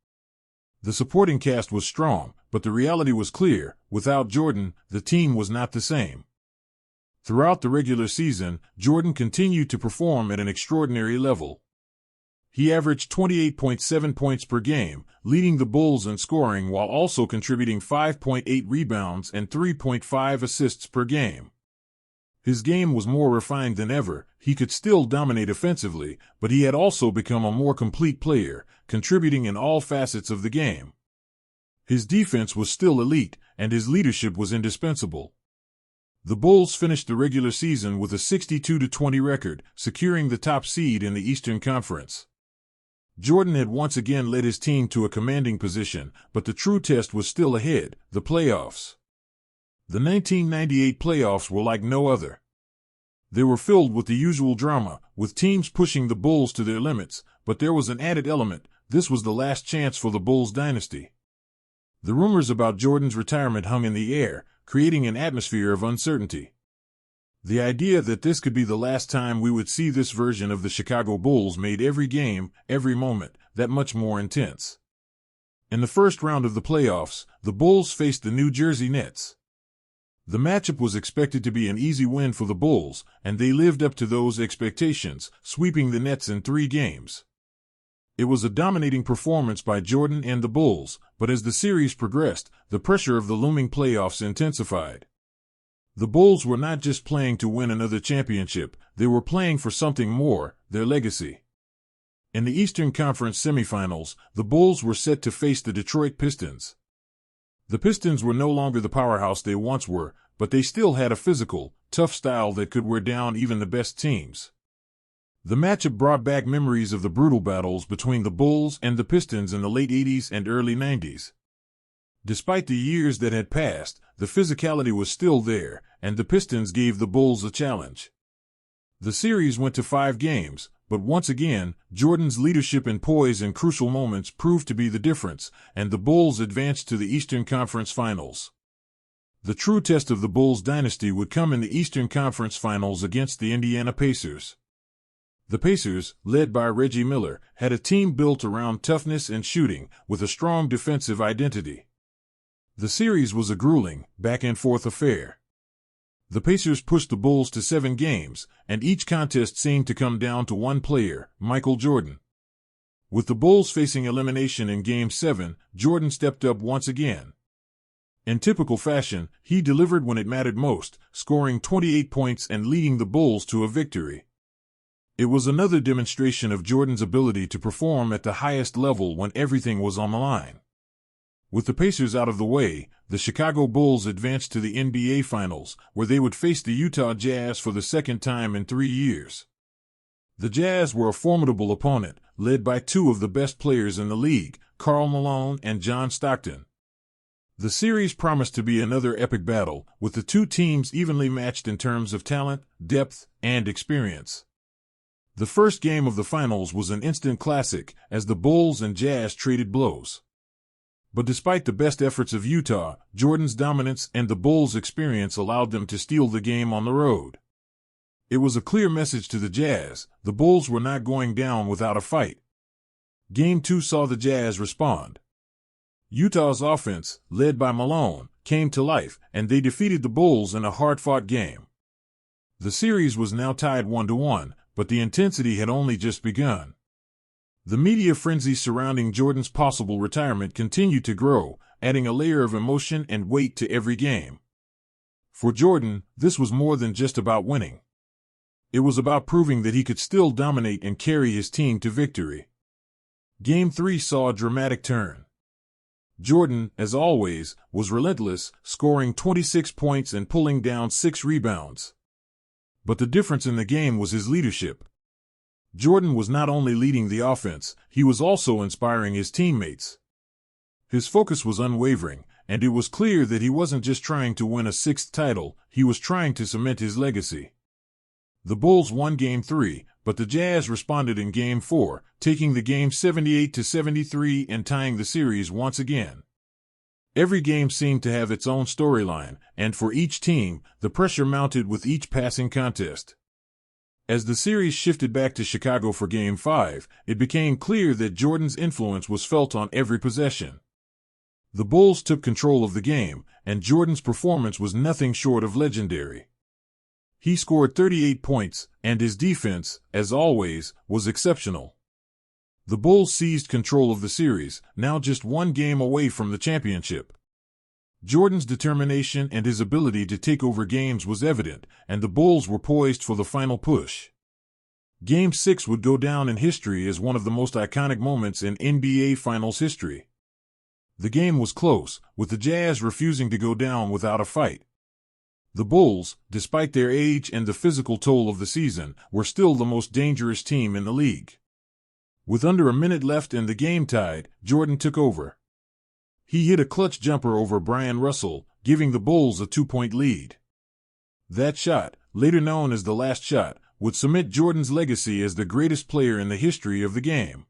The supporting cast was strong, but the reality was clear: without Jordan, the team was not the same. Throughout the regular season, Jordan continued to perform at an extraordinary level. He averaged 28.7 points per game, leading the Bulls in scoring while also contributing 5.8 rebounds and 3.5 assists per game. His game was more refined than ever. He could still dominate offensively, but he had also become a more complete player, contributing in all facets of the game. His defense was still elite, and his leadership was indispensable. The Bulls finished the regular season with a 62-20 record, securing the top seed in the Eastern Conference. Jordan had once again led his team to a commanding position, but the true test was still ahead: the playoffs. The 1998 playoffs were like no other. They were filled with the usual drama, with teams pushing the Bulls to their limits, but there was an added element: this was the last chance for the Bulls dynasty. The rumors about Jordan's retirement hung in the air, creating an atmosphere of uncertainty. The idea that this could be the last time we would see this version of the Chicago Bulls made every game, every moment, that much more intense. In the first round of the playoffs, the Bulls faced the New Jersey Nets. The matchup was expected to be an easy win for the Bulls, and they lived up to those expectations, sweeping the Nets in 3 games. It was a dominating performance by Jordan and the Bulls, but as the series progressed, the pressure of the looming playoffs intensified. The Bulls were not just playing to win another championship, they were playing for something more: their legacy. In the Eastern Conference semifinals, the Bulls were set to face the Detroit Pistons. The Pistons were no longer the powerhouse they once were, but they still had a physical, tough style that could wear down even the best teams. The matchup brought back memories of the brutal battles between the Bulls and the Pistons in the late 80s and early 90s. Despite the years that had passed, the physicality was still there, and the Pistons gave the Bulls a challenge. The series went to 5 games, but once again, Jordan's leadership and poise in crucial moments proved to be the difference, and the Bulls advanced to the Eastern Conference Finals. The true test of the Bulls' dynasty would come in the Eastern Conference Finals against the Indiana Pacers. The Pacers, led by Reggie Miller, had a team built around toughness and shooting, with a strong defensive identity. The series was a grueling, back-and-forth affair. The Pacers pushed the Bulls to 7 games, and each contest seemed to come down to one player, Michael Jordan. With the Bulls facing elimination in Game 7, Jordan stepped up once again. In typical fashion, he delivered when it mattered most, scoring 28 points and leading the Bulls to a victory. It was another demonstration of Jordan's ability to perform at the highest level when everything was on the line. With the Pacers out of the way, the Chicago Bulls advanced to the NBA Finals, where they would face the Utah Jazz for the second time in 3 years. The Jazz were a formidable opponent, led by 2 of the best players in the league, Karl Malone and John Stockton. The series promised to be another epic battle, with the 2 teams evenly matched in terms of talent, depth, and experience. The first game of the finals was an instant classic, as the Bulls and Jazz traded blows. But despite the best efforts of Utah, Jordan's dominance and the Bulls' experience allowed them to steal the game on the road. It was a clear message to the Jazz: the Bulls were not going down without a fight. Game 2 saw the Jazz respond. Utah's offense, led by Malone, came to life, and they defeated the Bulls in a hard-fought game. The series was now tied 1-1, but the intensity had only just begun. The media frenzy surrounding Jordan's possible retirement continued to grow, adding a layer of emotion and weight to every game. For Jordan, this was more than just about winning. It was about proving that he could still dominate and carry his team to victory. Game 3 saw a dramatic turn. Jordan, as always, was relentless, scoring 26 points and pulling down 6 rebounds. But the difference in the game was his leadership. Jordan was not only leading the offense, he was also inspiring his teammates. His focus was unwavering, and it was clear that he wasn't just trying to win a 6th title, he was trying to cement his legacy. The Bulls won Game 3, but the Jazz responded in Game 4, taking the game 78-73 and tying the series once again. Every game seemed to have its own storyline, and for each team, the pressure mounted with each passing contest. As the series shifted back to Chicago for Game 5, it became clear that Jordan's influence was felt on every possession. The Bulls took control of the game, and Jordan's performance was nothing short of legendary. He scored 38 points, and his defense, as always, was exceptional. The Bulls seized control of the series, now just 1 game away from the championship. Jordan's determination and his ability to take over games was evident, and the Bulls were poised for the final push. Game 6 would go down in history as one of the most iconic moments in NBA Finals history. The game was close, with the Jazz refusing to go down without a fight. The Bulls, despite their age and the physical toll of the season, were still the most dangerous team in the league. With under a minute left and the game tied, Jordan took over. He hit a clutch jumper over Brian Russell, giving the Bulls a 2-point lead. That shot, later known as the last shot, would cement Jordan's legacy as the greatest player in the history of the game.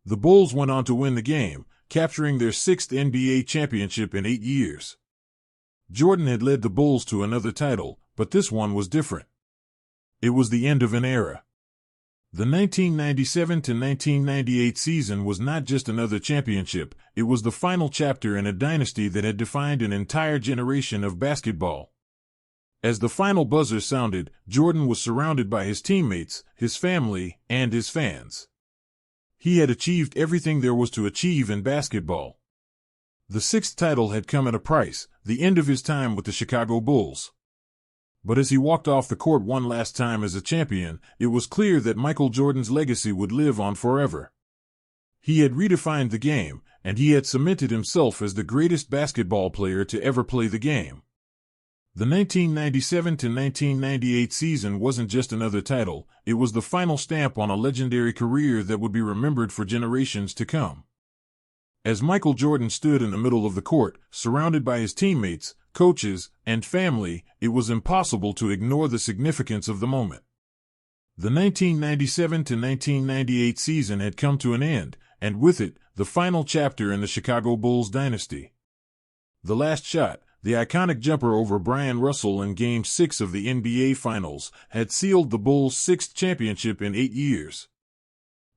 The Bulls went on to win the game, capturing their 6th NBA championship in 8 years. Jordan had led the Bulls to another title, but this one was different. It was the end of an era. The 1997-1998 season was not just another championship, it was the final chapter in a dynasty that had defined an entire generation of basketball. As the final buzzer sounded, Jordan was surrounded by his teammates, his family, and his fans. He had achieved everything there was to achieve in basketball. The 6th title had come at a price, the end of his time with the Chicago Bulls. But as he walked off the court one last time as a champion, it was clear that Michael Jordan's legacy would live on forever. He had redefined the game, and he had cemented himself as the greatest basketball player to ever play the game. The 1997 to 1998 season wasn't just another title, it was the final stamp on a legendary career that would be remembered for generations to come. As Michael Jordan stood in the middle of the court, surrounded by his teammates, coaches, and family, it was impossible to ignore the significance of the moment. The 1997 to 1998 season had come to an end, and with it, the final chapter in the Chicago Bulls dynasty. The last shot, the iconic jumper over Brian Russell in Game 6 of the NBA Finals, had sealed the Bulls' sixth championship in 8 years.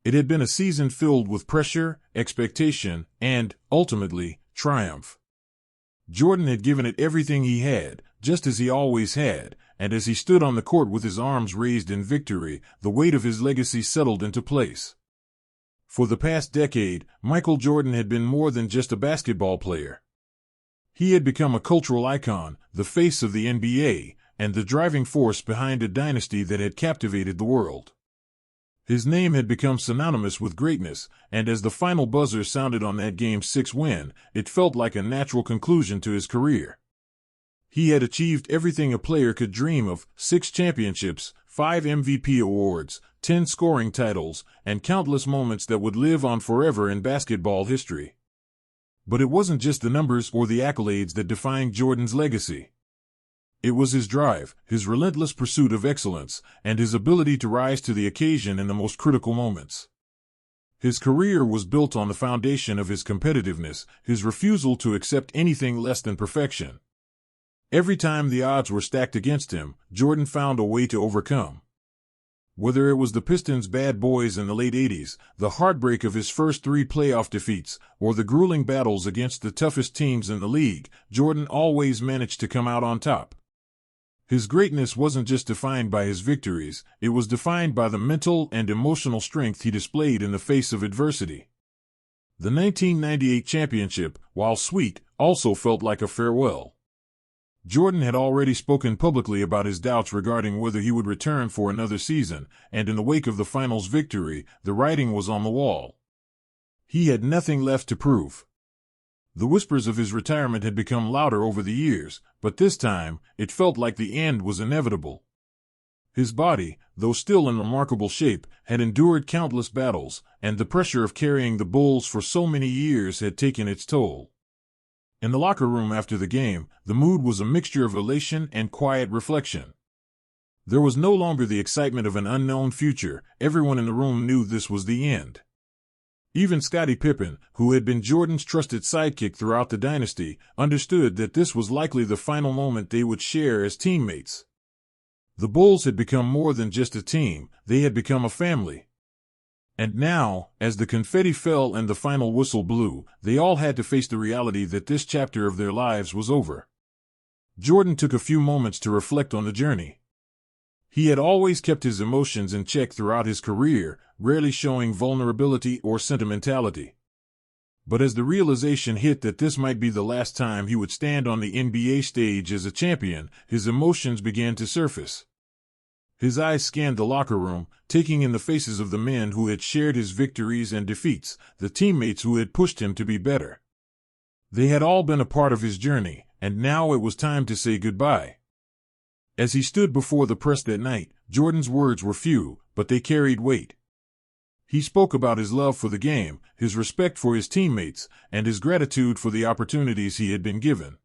It had been a season filled with pressure, expectation, and, ultimately, triumph. Jordan had given it everything he had, just as he always had, and as he stood on the court with his arms raised in victory, the weight of his legacy settled into place. For the past decade, Michael Jordan had been more than just a basketball player. He had become a cultural icon, the face of the NBA, and the driving force behind a dynasty that had captivated the world. His name had become synonymous with greatness, and as the final buzzer sounded on that Game 6 win, it felt like a natural conclusion to his career. He had achieved everything a player could dream of: 6 championships, 5 MVP awards, 10 scoring titles, and countless moments that would live on forever in basketball history. But it wasn't just the numbers or the accolades that defined Jordan's legacy. It was his drive, his relentless pursuit of excellence, and his ability to rise to the occasion in the most critical moments. His career was built on the foundation of his competitiveness, his refusal to accept anything less than perfection. Every time the odds were stacked against him, Jordan found a way to overcome. Whether it was the Pistons' bad boys in the late 80s, the heartbreak of his first 3 playoff defeats, or the grueling battles against the toughest teams in the league, Jordan always managed to come out on top. His greatness wasn't just defined by his victories, it was defined by the mental and emotional strength he displayed in the face of adversity. The 1998 championship, while sweet, also felt like a farewell. Jordan had already spoken publicly about his doubts regarding whether he would return for another season, and in the wake of the finals victory, the writing was on the wall. He had nothing left to prove. The whispers of his retirement had become louder over the years, but this time, it felt like the end was inevitable. His body, though still in remarkable shape, had endured countless battles, and the pressure of carrying the Bulls for so many years had taken its toll. In the locker room after the game, the mood was a mixture of elation and quiet reflection. There was no longer the excitement of an unknown future, everyone in the room knew this was the end. Even Scottie Pippen, who had been Jordan's trusted sidekick throughout the dynasty, understood that this was likely the final moment they would share as teammates. The Bulls had become more than just a team, they had become a family. And now, as the confetti fell and the final whistle blew, they all had to face the reality that this chapter of their lives was over. Jordan took a few moments to reflect on the journey. He had always kept his emotions in check throughout his career, rarely showing vulnerability or sentimentality. But as the realization hit that this might be the last time he would stand on the NBA stage as a champion, his emotions began to surface. His eyes scanned the locker room, taking in the faces of the men who had shared his victories and defeats, the teammates who had pushed him to be better. They had all been a part of his journey, and now it was time to say goodbye. As he stood before the press that night, Jordan's words were few, but they carried weight. He spoke about his love for the game, his respect for his teammates, and his gratitude for the opportunities he had been given.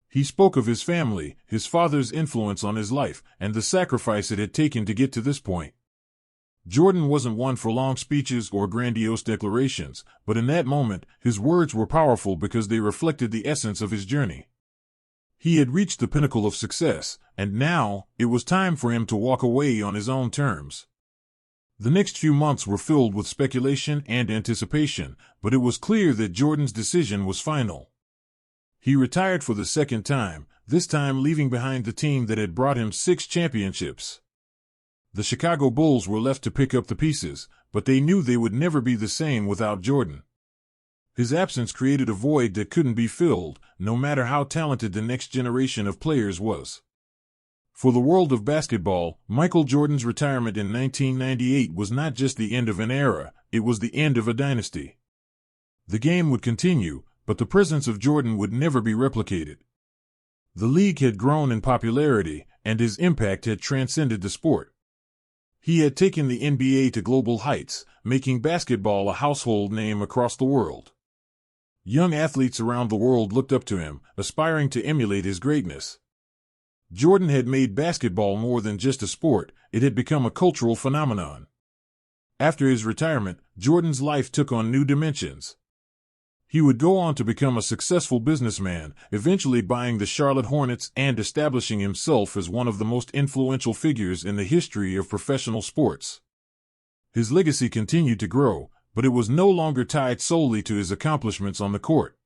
He spoke of his family, his father's influence on his life, and the sacrifice it had taken to get to this point. Jordan wasn't one for long speeches or grandiose declarations, but in that moment, his words were powerful because they reflected the essence of his journey. He had reached the pinnacle of success, and now, it was time for him to walk away on his own terms. The next few months were filled with speculation and anticipation, but it was clear that Jordan's decision was final. He retired for the second time, this time leaving behind the team that had brought him 6 championships. The Chicago Bulls were left to pick up the pieces, but they knew they would never be the same without Jordan. His absence created a void that couldn't be filled, no matter how talented the next generation of players was. For the world of basketball, Michael Jordan's retirement in 1998 was not just the end of an era, it was the end of a dynasty. The game would continue, but the presence of Jordan would never be replicated. The league had grown in popularity, and his impact had transcended the sport. He had taken the NBA to global heights, making basketball a household name across the world. Young athletes around the world looked up to him, aspiring to emulate his greatness. Jordan had made basketball more than just a sport, it had become a cultural phenomenon. After his retirement, Jordan's life took on new dimensions. He would go on to become a successful businessman, eventually buying the Charlotte Hornets and establishing himself as one of the most influential figures in the history of professional sports. His legacy continued to grow, but it was no longer tied solely to his accomplishments on the court.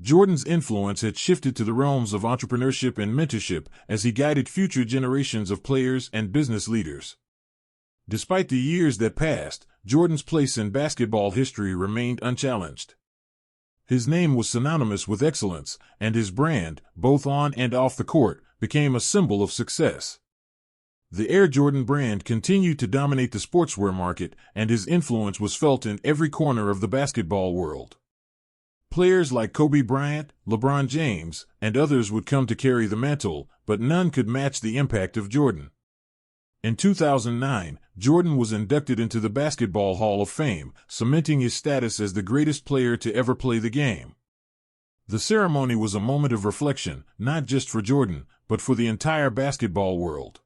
Jordan's influence had shifted to the realms of entrepreneurship and mentorship as he guided future generations of players and business leaders. Despite the years that passed, Jordan's place in basketball history remained unchallenged. His name was synonymous with excellence, and his brand, both on and off the court, became a symbol of success. The Air Jordan brand continued to dominate the sportswear market, and his influence was felt in every corner of the basketball world. Players like Kobe Bryant, LeBron James, and others would come to carry the mantle, but none could match the impact of Jordan. In 2009, Jordan was inducted into the Basketball Hall of Fame, cementing his status as the greatest player to ever play the game. The ceremony was a moment of reflection, not just for Jordan, but for the entire basketball world.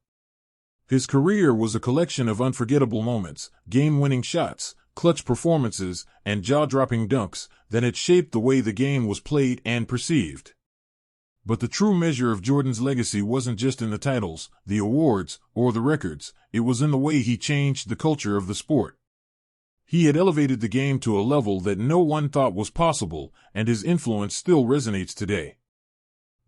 His career was a collection of unforgettable moments, game-winning shots, clutch performances, and jaw-dropping dunks that had shaped the way the game was played and perceived. But the true measure of Jordan's legacy wasn't just in the titles, the awards, or the records, it was in the way he changed the culture of the sport. He had elevated the game to a level that no one thought was possible, and his influence still resonates today.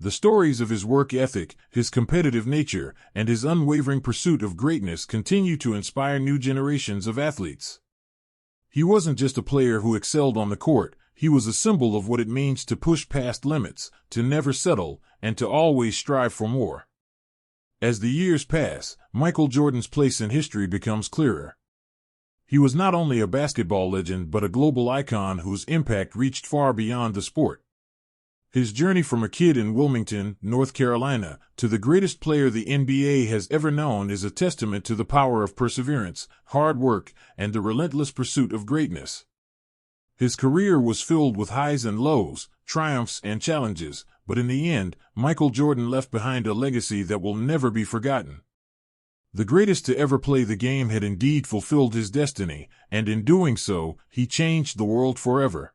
The stories of his work ethic, his competitive nature, and his unwavering pursuit of greatness continue to inspire new generations of athletes. He wasn't just a player who excelled on the court, he was a symbol of what it means to push past limits, to never settle, and to always strive for more. As the years pass, Michael Jordan's place in history becomes clearer. He was not only a basketball legend but a global icon whose impact reached far beyond the sport. His journey from a kid in Wilmington, North Carolina, to the greatest player the NBA has ever known is a testament to the power of perseverance, hard work, and the relentless pursuit of greatness. His career was filled with highs and lows, triumphs and challenges, but in the end, Michael Jordan left behind a legacy that will never be forgotten. The greatest to ever play the game had indeed fulfilled his destiny, and in doing so, he changed the world forever.